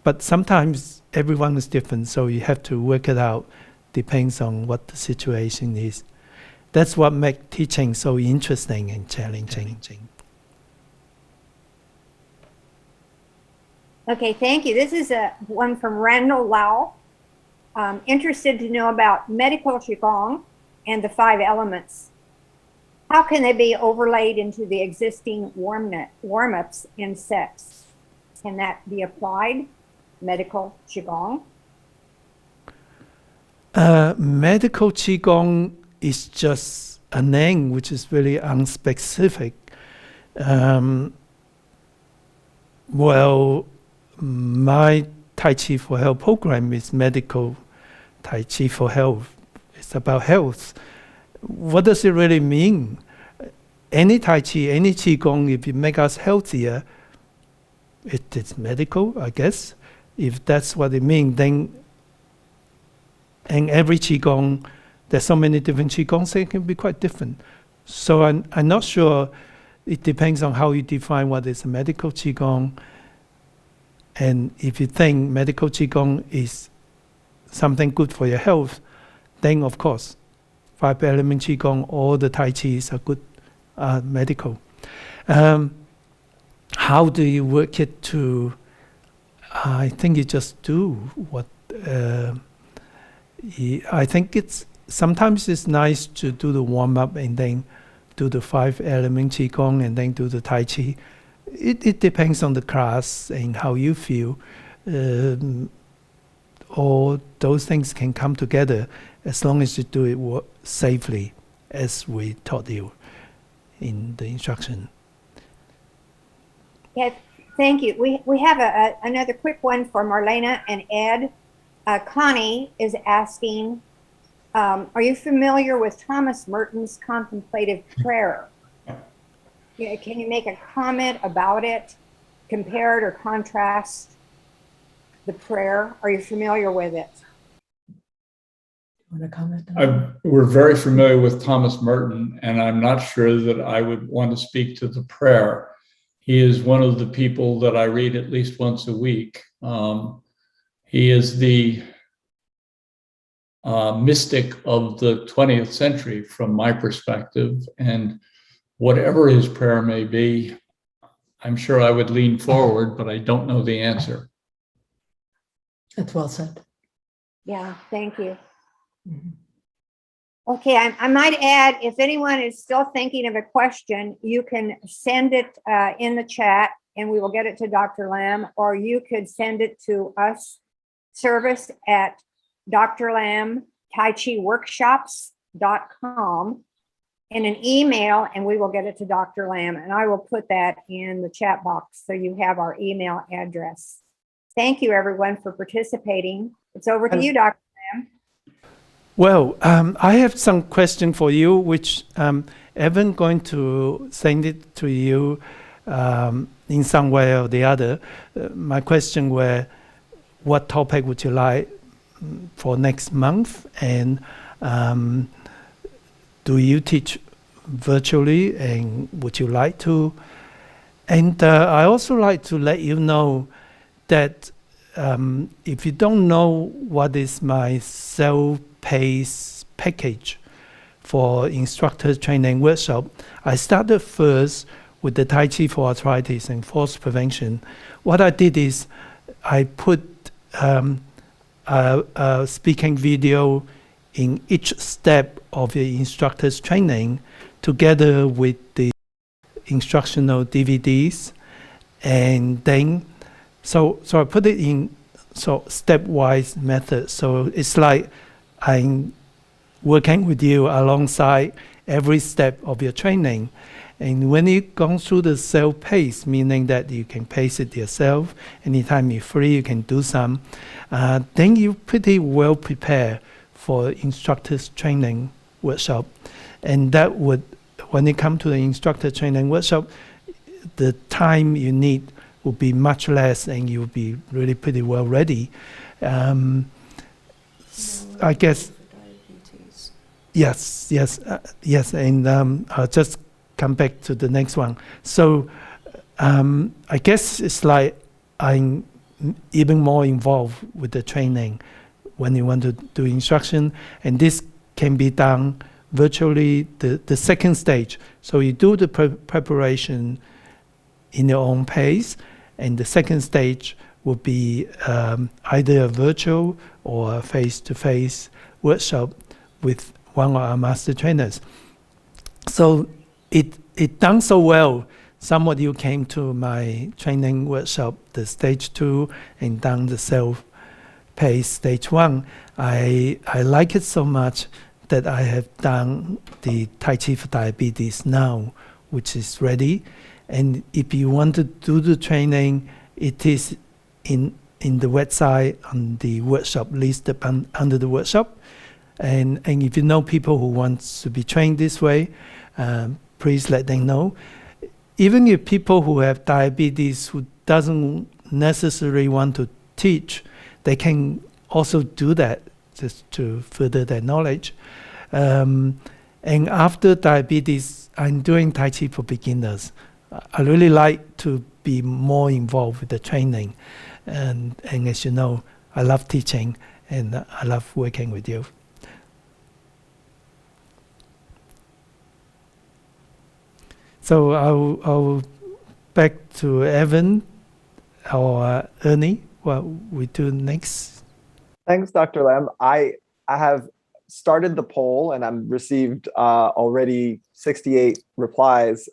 But sometimes everyone is different, so you have to work it out, depends on what the situation is. That's what makes teaching so interesting and challenging. Okay, thank you. This is one from Randall Lau. Interested to know about medical Qigong and the 5 elements. How can they be overlaid into the existing warm-ups in sets? Can that be applied? Medical Qigong? Medical Qigong is just a name which is really unspecific. Well, my Tai Chi for Health program is medical Tai Chi for health. It's about health. What does it really mean? Any Tai Chi, any Qigong, if it makes us healthier, it is medical, I guess. If that's what it means, then, and every Qigong, there's so many different Qigongs, they can be quite different. So I'm not sure, it depends on how you define what is a medical Qigong. And if you think medical Qigong is something good for your health, then of course, 5-element Qigong, all the Tai Chis are good, medical. How do you work it to, I think you just do what, I think sometimes it's nice to do the warm-up and then do the 5-element Qigong and then do the Tai Chi. It depends on the class and how you feel. All those things can come together as long as you do it safely, as we taught you in the instruction. Yes, thank you. We have another quick one for Marlena and Ed. Connie is asking, are you familiar with Thomas Merton's contemplative prayer? Can you make a comment about it, compare it or contrast the prayer? Are you familiar with it? You want to comment? We're very familiar with Thomas Merton, and I'm not sure that I would want to speak to the prayer. He is one of the people that I read at least once a week. He is the mystic of the 20th century from my perspective, and whatever his prayer may be, I'm sure I would lean forward, but I don't know the answer. That's well said. Yeah, thank you. Mm-hmm. Okay, I might add, if anyone is still thinking of a question, you can send it in the chat and we will get it to Dr. Lam, or you could send it to us, service at drlamtaichiworkshops.com in an email, and we will get it to Dr. Lam, and I will put that in the chat box so you have our email address. Thank you, everyone, for participating. It's over to you, Dr. Lam. Well, I have some question for you, which Evan going to send it to you in some way or the other. My question were, what topic would you like for next month? And do you teach virtually, and would you like to? And I also like to let you know that if you don't know what is my self-paced package for instructor training workshop, I started first with the Tai Chi for arthritis and falls prevention. What I did is I put a speaking video in each step of the instructor's training together with the instructional DVDs, and then so I put it in stepwise method. So it's like I'm working with you alongside every step of your training. And when you go through the self-pace, meaning that you can pace it yourself, anytime you're free, you can do some, then you're pretty well prepared for instructor's training workshop. And that would, when you come to the instructor training workshop, the time you need will be much less and you'll be really pretty well ready. I guess, yes, and I'll just come back to the next one. So I guess it's like I'm even more involved with the training when you want to do instruction, and this can be done virtually the second stage. So you do the preparation in your own pace, and the second stage will be either a virtual or a face-to-face workshop with one of our master trainers. So it done so well. Some of you came to my training workshop, the stage 2, and done the self-paced stage 1. I like it so much that I have done the Tai Chi for Diabetes now, which is ready. And if you want to do the training, it is in the website on the workshop list under the workshop. And if you know people who want to be trained this way, please let them know. Even if people who have diabetes who doesn't necessarily want to teach, they can also do that just to further their knowledge. And after diabetes, I'm doing Tai Chi for beginners. I really like to be more involved with the training. And as you know, I love teaching and I love working with you. So I'll back to Evan or Ernie. What we do next? Thanks, Dr. Lam. I have started the poll and I've received already 68 replies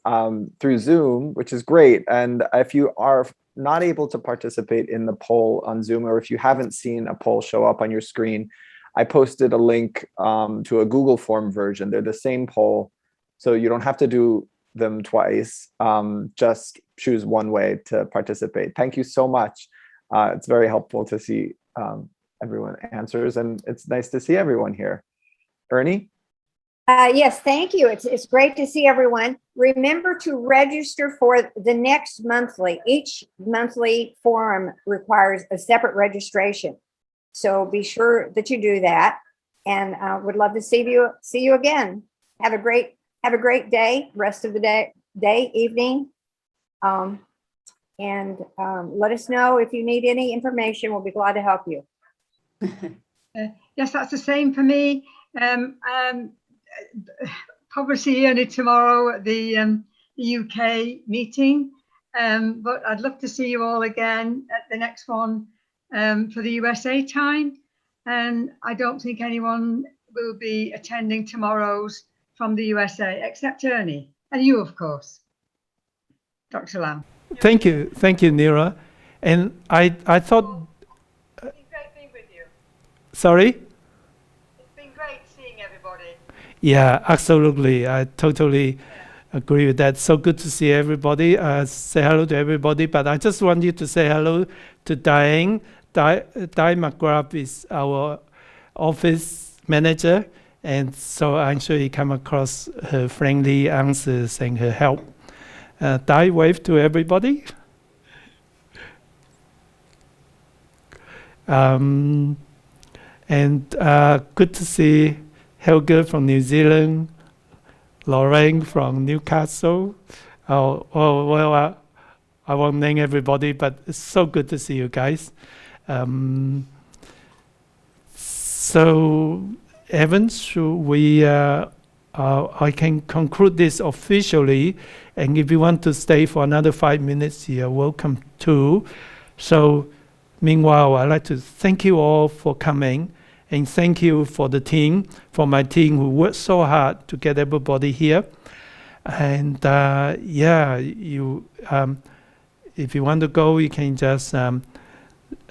through Zoom, which is great. And if you are not able to participate in the poll on Zoom, or if you haven't seen a poll show up on your screen, I posted a link to a Google form version. They're the same poll, so you don't have to do them twice. Just choose one way to participate. Thank you so much. It's very helpful to see everyone answers, and it's nice to see everyone here. Ernie? Yes, thank you. It's great to see everyone. Remember to register for the next monthly. Each monthly forum requires a separate registration. So be sure that you do that, and would love to see you again. Have a great day, rest of the day, evening. And let us know if you need any information. We'll be glad to help you. Yes, that's the same for me. Probably see you only tomorrow at the UK meeting, but I'd love to see you all again at the next one for the USA time. And I don't think anyone will be attending tomorrow's from the USA except Ernie and you, of course, Dr. Lam. Thank you, Neera. And I thought. It's been great being with you. Sorry. It's been great seeing everybody. Yeah, absolutely. I totally agree with that. So good to see everybody. Say hello to everybody. But I just want you to say hello to Diane. Di McGrath is our office manager. And so I'm sure you come across her friendly answers and her help. Di, wave to everybody. And good to see Helga from New Zealand, Lorraine from Newcastle. I won't name everybody, but it's so good to see you guys. So, Evan, should we? I can conclude this officially, and if you want to stay for another 5 minutes, you're welcome to. So, meanwhile, I'd like to thank you all for coming, and thank you for the team, for my team who worked so hard to get everybody here. And if you want to go, you can just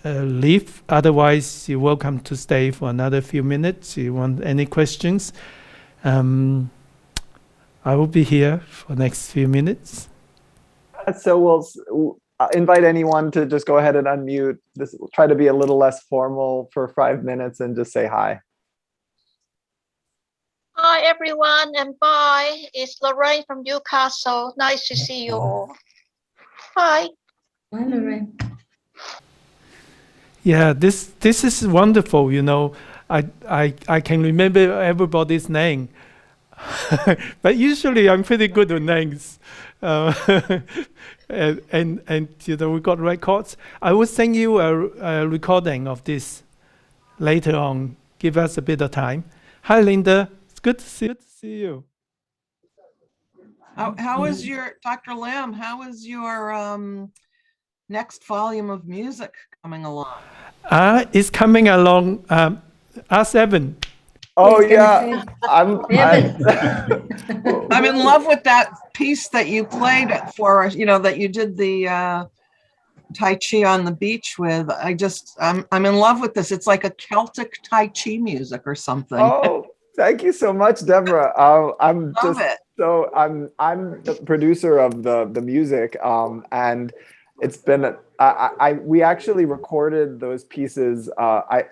leave. Otherwise, you're welcome to stay for another few minutes. You want any questions? I will be here for next few minutes. So we'll invite anyone to just go ahead and unmute. This will try to be a little less formal for 5 minutes and just say hi. Hi everyone, and bye. It's Lorraine from Newcastle. Nice to see you all. Hi. Hi, Lorraine. Yeah, this is wonderful. You know, I can remember everybody's name, but usually I'm pretty good with names. And you know, we got records. I will send you a recording of this later on. Give us a bit of time. Hi, Linda. It's good to see you. How is your, Dr. Lam, how is your next volume of music coming along? It's coming along. R7. Oh yeah, I'm I'm in love with that piece that you played for us, you know, that you did the Tai Chi on the beach with. I'm in love with this. It's like a Celtic Tai Chi music or something. Oh, thank you so much, Deborah. I'm Love just it. so I'm the producer of the music, and it's been we actually recorded those pieces.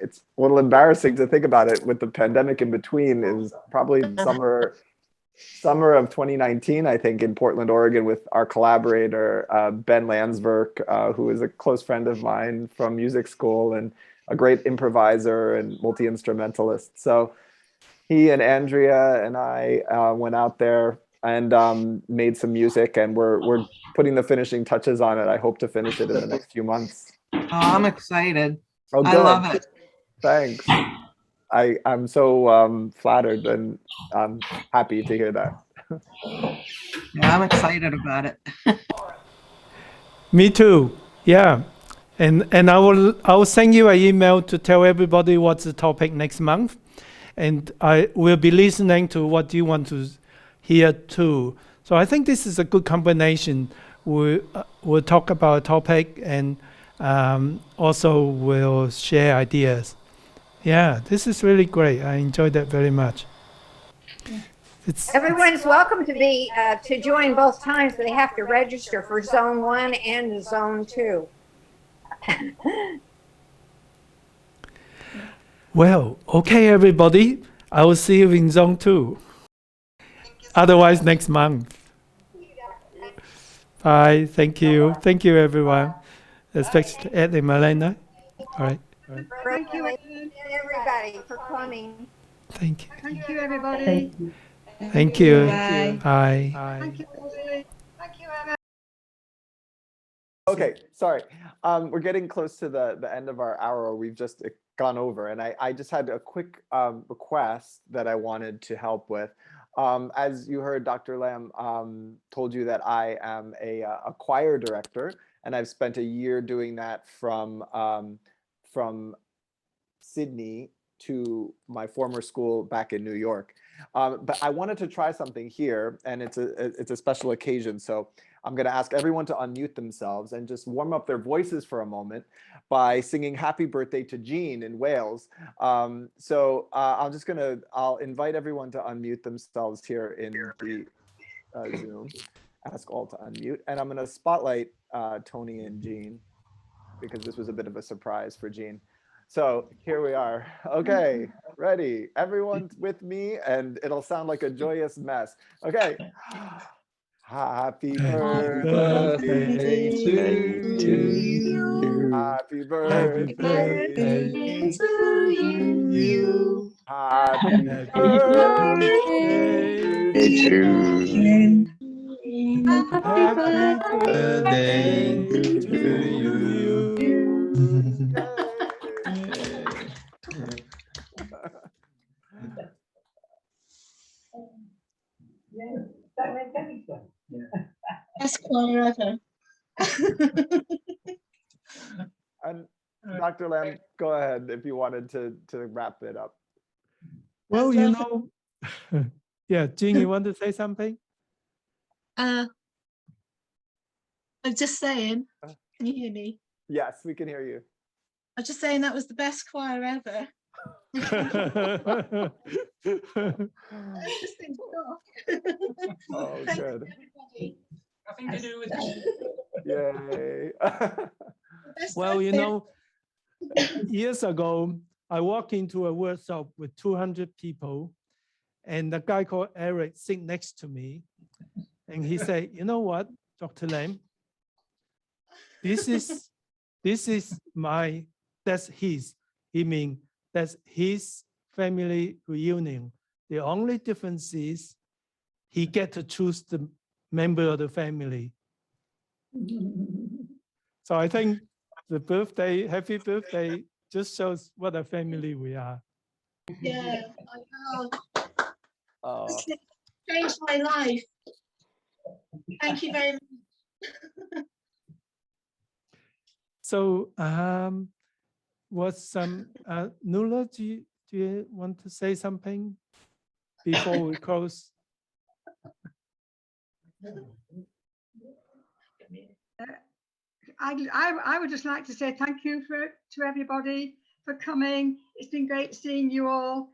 It's a little embarrassing to think about it with the pandemic in between. It was probably summer of 2019, I think, in Portland, Oregon, with our collaborator Ben Landsverk, who is a close friend of mine from music school and a great improviser and multi-instrumentalist. So he and Andrea and I went out there and made some music, and we're putting the finishing touches on it. I hope to finish it in the next few months. Oh, I'm excited. Oh, good. I love it. Thanks. I'm so flattered, and I'm happy to hear that. Yeah, I'm excited about it. Me too. Yeah. And I will send you an email to tell everybody what's the topic next month. And I will be listening to what you want to hear too. So I think this is a good combination. We'll talk about a topic and also we'll share ideas. Yeah, this is really great. I enjoyed that very much. Everyone's welcome to join both times, but they have to register for Zone 1 and Zone 2. Well, okay, everybody. I will see you in Zone 2. Otherwise, next month. Bye. Thank you. Thank you, everyone. Especially Ed and Marlena. All right. Thank you, everybody, for coming. Thank you. Thank you, everybody. Thank you. Bye. Bye. Thank you, Rosalie. Thank you, Emma. Okay, sorry. We're getting close to the end of our hour. We've just gone over, and I just had a quick request that I wanted to help with. As you heard, Dr. Lam told you that I am a choir director, and I've spent a year doing that from Sydney to my former school back in New York. But I wanted to try something here, and it's a special occasion. So I'm going to ask everyone to unmute themselves and just warm up their voices for a moment by singing Happy Birthday to Jean in Wales. I'll invite everyone to unmute themselves here in the Zoom. Ask all to unmute. And I'm going to spotlight Tony and Jean because this was a bit of a surprise for Jean. So here we are. Okay, ready? Everyone with me, and it'll sound like a joyous mess. Okay. Happy birthday to you. Happy birthday to you. Happy birthday to you. Happy birthday to you. Best choir ever. And Dr. Lam, go ahead if you wanted to wrap it up. Well, you know, yeah, Jean, you want to say something? I'm just saying, can you hear me? Yes, we can hear you. I was just saying that was the best choir ever. Interesting talk. Oh, Thanks, good. everybody. Nothing to do with me. Yay. Best Well, out you there. know, years ago, I walked into a workshop with 200 people, and the guy called Eric sit next to me, and he said, "You know what, Dr. Lam, this is that's his. He mean that's his family reunion. The only difference is he get to choose the member of the family." So I think the birthday, happy birthday, just shows what a family we are. Yeah, I know. Oh, This changed my life. Thank you very much. So Nuala, do you want to say something before we close? I would just like to say thank you to everybody for coming. It's been great seeing you all.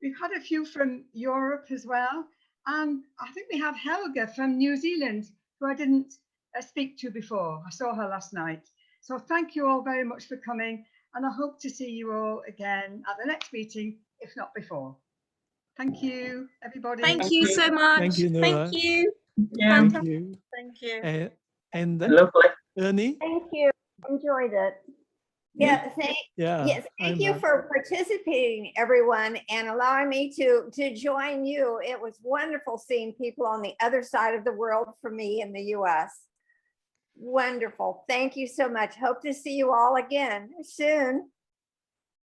We've had a few from Europe as well. And I think we have Helga from New Zealand, who I didn't speak to before. I saw her last night. So thank you all very much for coming. And I hope to see you all again at the next meeting, if not before. Thank you, everybody. Thank you so much. Thank you, Nuala. Thank you. Thank Fantastic. you. Thank you. And Lovely. Ernie? Thank you. Enjoyed it. Yeah, thank you for participating, everyone, and allowing me to join you. It was wonderful seeing people on the other side of the world from me in the US. Wonderful. Thank you so much. Hope to see you all again soon.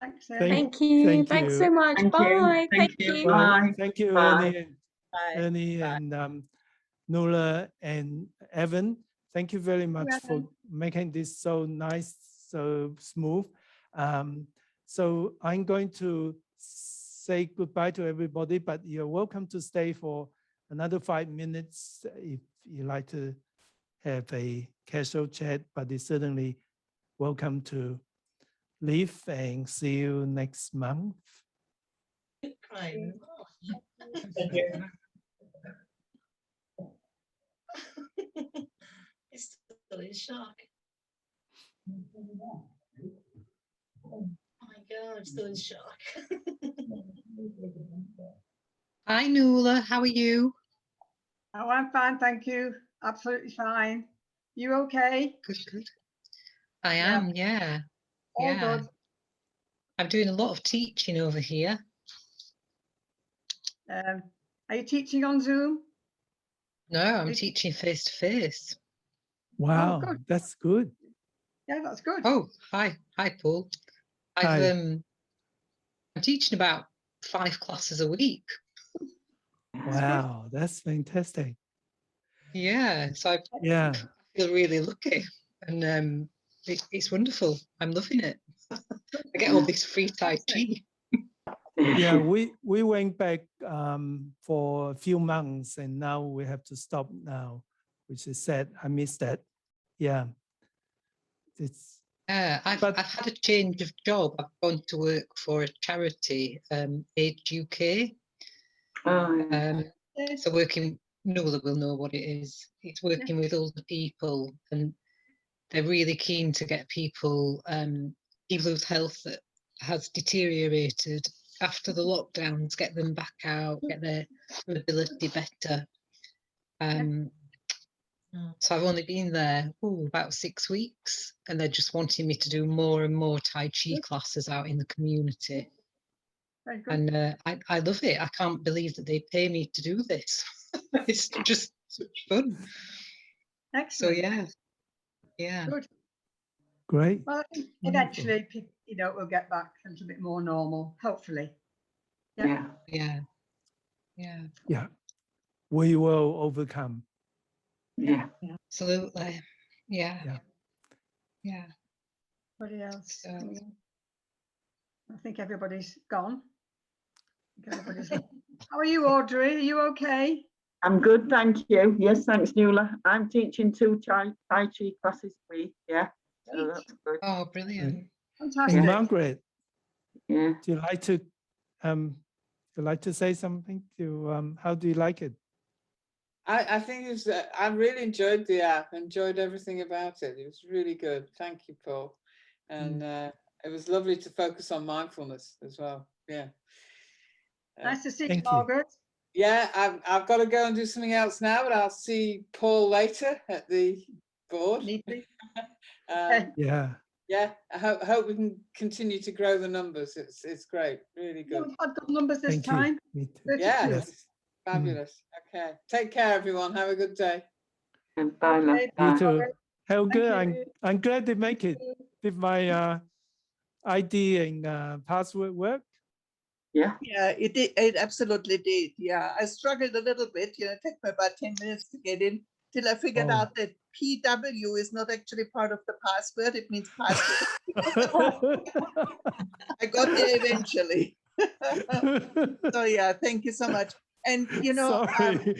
Thanks, Thank you. Thanks so much. Thank Bye. you. Thank you. Bye. Thank you, Bye. Ernie and Nuala and Evan. Thank you very much for making this so nice, so smooth. So I'm going to say goodbye to everybody, but you're welcome to stay for another 5 minutes if you like to have a casual chat, but it's certainly welcome to leave, and see you next month. It's still in shock. Oh my God, I'm still in shock. Hi, Nuala. How are you? Oh, I'm fine, thank you. Absolutely fine. You okay? Good, good. I am, yeah. All good. I'm doing a lot of teaching over here. Are you teaching on Zoom? No, I'm teaching face to face. Wow, good. that's good. Yeah, that's good. Oh, hi, Paul. Hi. I'm teaching about 5 classes a week. Wow, that's fantastic. Yeah, so I feel really lucky, and it's wonderful. I'm loving it. I get all this free Tai Chi. Yeah, we went back for a few months, and now we have to stop now, which is sad. I miss that. Yeah, I've had a change of job. I've gone to work for a charity, Age UK. So working, Nuala will know what it is. It's working with older people, and they're really keen to get people whose health that has deteriorated after the lockdowns, get them back out, get their mobility better. So I've only been there about 6 weeks, and they're just wanting me to do more and more Tai Chi classes out in the community. And I love it. I can't believe that they pay me to do this. It's just such fun. Excellent. So yeah. Good. Great. Well, I think eventually, we'll get back a little bit more normal, hopefully. Yeah. We will overcome. Yeah. Absolutely. Yeah. Anybody else? So, I think everybody's gone. How are you, Audrey? Are you okay? I'm good, thank you. Yes, thanks, Nuala. I'm teaching 2 Tai Chi classes a week. Yeah, so that's good. Oh, brilliant. Fantastic. And Margaret, Yeah. Do you like to say something to how do you like it? I think it's. I really enjoyed the app. Enjoyed everything about it. It was really good. Thank you, Paul. And it was lovely to focus on mindfulness as well. Yeah. Nice to see you, Thank you. Margaret. Yeah, I've got to go and do something else now, but I'll see Paul later at the board. Yeah. Yeah, I hope we can continue to grow the numbers. It's great, really Yeah, good. we've had good numbers this Thank time. you. Me too. 32. Yeah, Yes. it's fabulous. Okay, take care, everyone. Have a good day. And bye, love. Okay, You Bye. too. Helga, Thank you. I'm glad they make it. Did my ID and password work? Yeah. Yeah, it did. It absolutely did. Yeah, I struggled a little bit. It took me about 10 minutes to get in till I figured Oh. out that PW is not actually part of the password. It means password. I got there eventually. So yeah, thank you so much. And Sorry.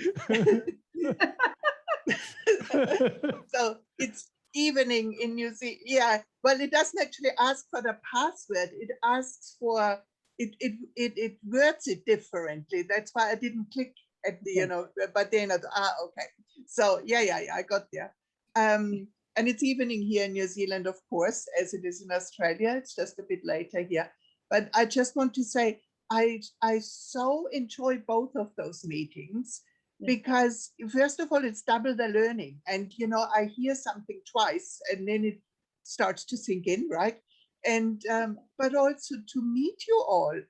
so it's evening in New Zealand. Yeah, well, it doesn't actually ask for the password. It asks for it words it differently. That's why I didn't click at the but then okay. So yeah, I got there. And it's evening here in New Zealand, of course, as it is in Australia. It's just a bit later here. But I just want to say I so enjoy both of those meetings. Because first of all, it's double the learning. And, I hear something twice and then it starts to sink in, right? And, but also to meet you all,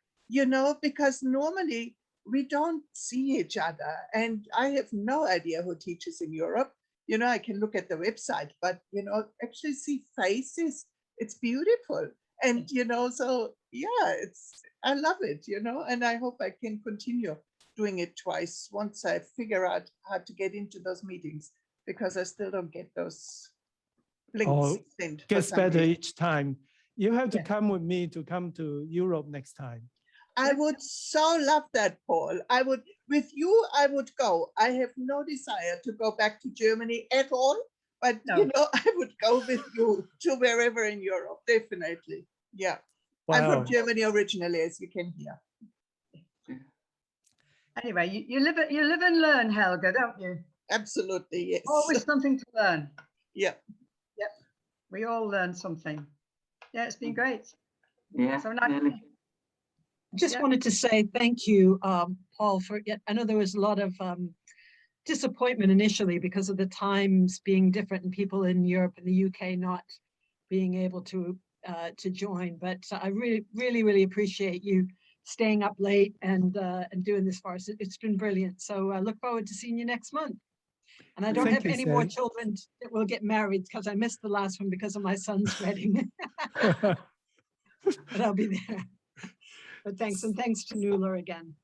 because normally we don't see each other. And I have no idea who teaches in Europe. I can look at the website, but, actually see faces. It's beautiful. And, so yeah, I love it, and I hope I can continue doing it twice once I figure out how to get into those meetings, because I still don't get those links sent. Gets better each time. You have to come with me to come to Europe next time. I would so love that, Paul. With you, I would go. I have no desire to go back to Germany at all, but I would go with you to wherever in Europe, definitely. Yeah. Wow. I'm from Germany originally, as you can hear. Anyway, you live and learn, Helga, don't you? Absolutely, yes. Always something to learn. Yeah. Yep. We all learn something. Yeah, it's been great. Yeah. So nice. Really. Just wanted to say thank you, Paul, I know there was a lot of disappointment initially because of the times being different and people in Europe and the UK not being able to join. But I really appreciate you staying up late and doing this for us. It's been brilliant. So I look forward to seeing you next month. And I don't have any more children that will get married because I missed the last one because of my son's wedding. But I'll be there. But thanks, and thanks to Nuala again.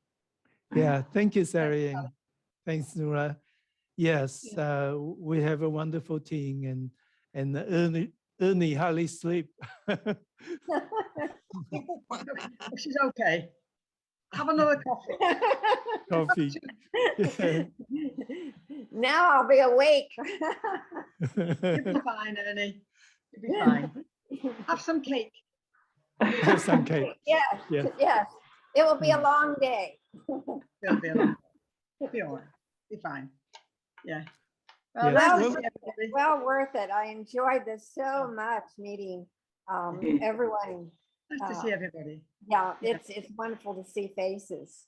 Yeah, thank you, Sari, and thanks, Nuala. Yes, we have a wonderful team, and Ernie hardly sleep. She's okay. Have another coffee. Coffee. Now I'll be awake. You'll be fine, Ernie. You'll be fine. Have some cake. Have some cake. Yes. It will be a long day. It'll be a long day. It'll be all right. Be fine. Yeah. Well worth it. I enjoyed this so much, meeting everyone. Nice to see everybody. Yeah, it's wonderful to see faces.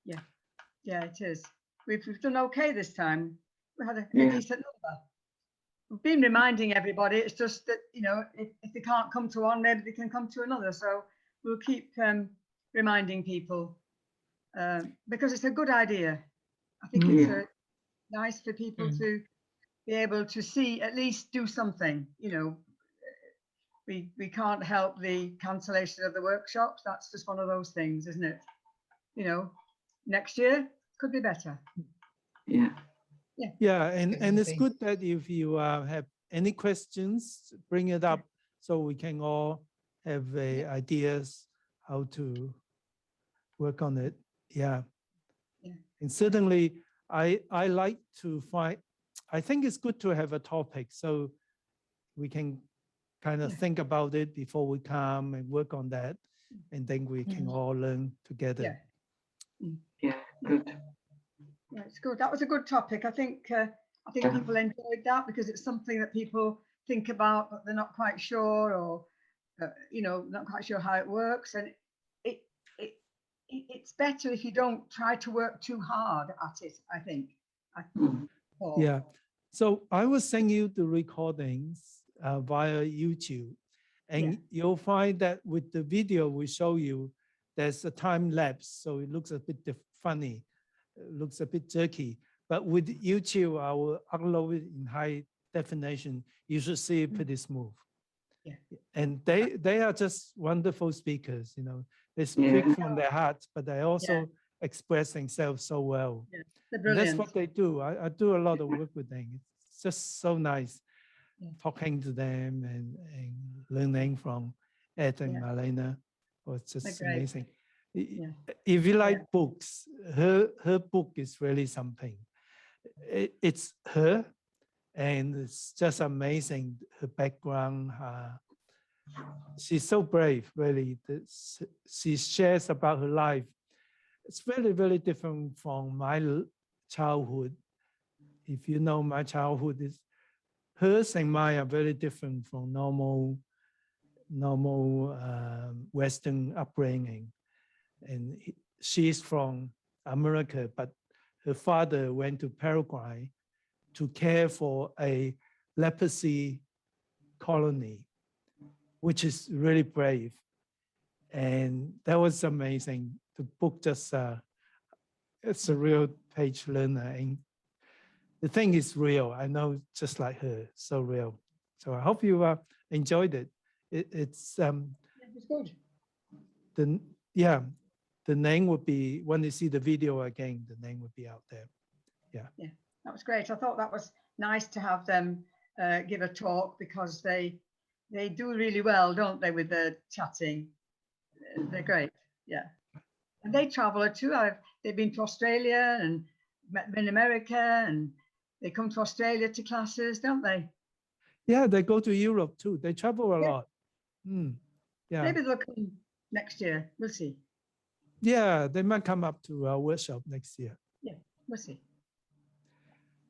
Yeah, it is. We've done okay this time. We had a decent number. We've been reminding everybody. It's just that if they can't come to one, maybe they can come to another. So we'll keep reminding people because it's a good idea. I think it's nice for people to be able to see, at least do something. We can't help the cancellation of the workshops. That's just one of those things, isn't it? Next year could be better. Yeah. And it's good that if you have any questions, bring it up so we can all have ideas how to work on it. Yeah. And certainly I like to find, I think it's good to have a topic so we can kind of think about it before we come and work on that. and then we can all learn together. Yeah, good. Yeah, it's good. That was a good topic. I think people enjoyed that because it's something that people think about, but they're not quite sure, or not quite sure how it works. And it's better if you don't try to work too hard at it, I think. Yeah. So I will send you the recordings via YouTube, and you'll find that with the video we show you, there's a time lapse, so it looks a bit funny, it looks a bit jerky. But with YouTube, I will upload it in high definition. You should see it pretty smooth. Yeah. And they are just wonderful speakers. They speak from their heart, but they also express themselves so well. Yeah. That's what they do. I do a lot of work with them. It's just so nice talking to them and learning from Ed and Marlena. It's just amazing. If you like books, her book is really something. It's her, and it's just amazing. Her background, she's so brave, really. She shares about her life. It's very, very different from my childhood. If you know my childhood, hers and mine are very different from normal Western upbringing. And she's from America, but her father went to Paraguay to care for a leprosy colony, which is really brave. And that was amazing. The book just, it's a real page learner. And the thing is real. I know, just like her, so real. So I hope you enjoyed it. It's good. The name would be, when you see the video again, the name would be out there. Yeah, that was great. I thought that was nice to have them give a talk, because they do really well, don't they, with the chatting? They're great. Yeah, and they travel too. They've been to Australia and met them in America, and they come to Australia to classes, don't they? Yeah, they go to Europe too. They travel a lot. Yeah, maybe they'll come next year. We'll see. Yeah, they might come up to our workshop next year. Yeah, we'll see.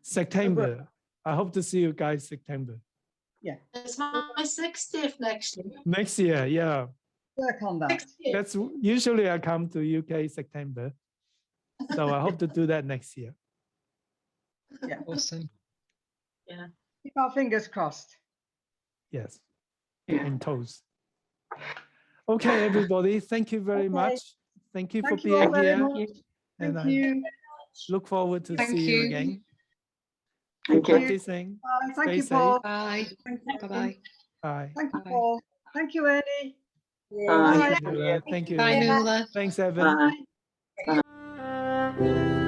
September. I hope to see you guys September. Yeah. It's my 60th next year. Next year, yeah. Work on that. That's usually I come to UK September. So I hope to do that next year. Yeah. Awesome. Yeah. Keep our fingers crossed. Yes. And toes. Okay, everybody. Thank you very much. Thank you for being here. And I look forward to see you again. Thank you. Practicing. Thank Stay you, Paul. Bye. Bye-bye. Bye. Thank you, Paul. Thank you, Ernie. Bye. Thank you. Bye, Nuala. Thanks, Evan. Bye. Bye.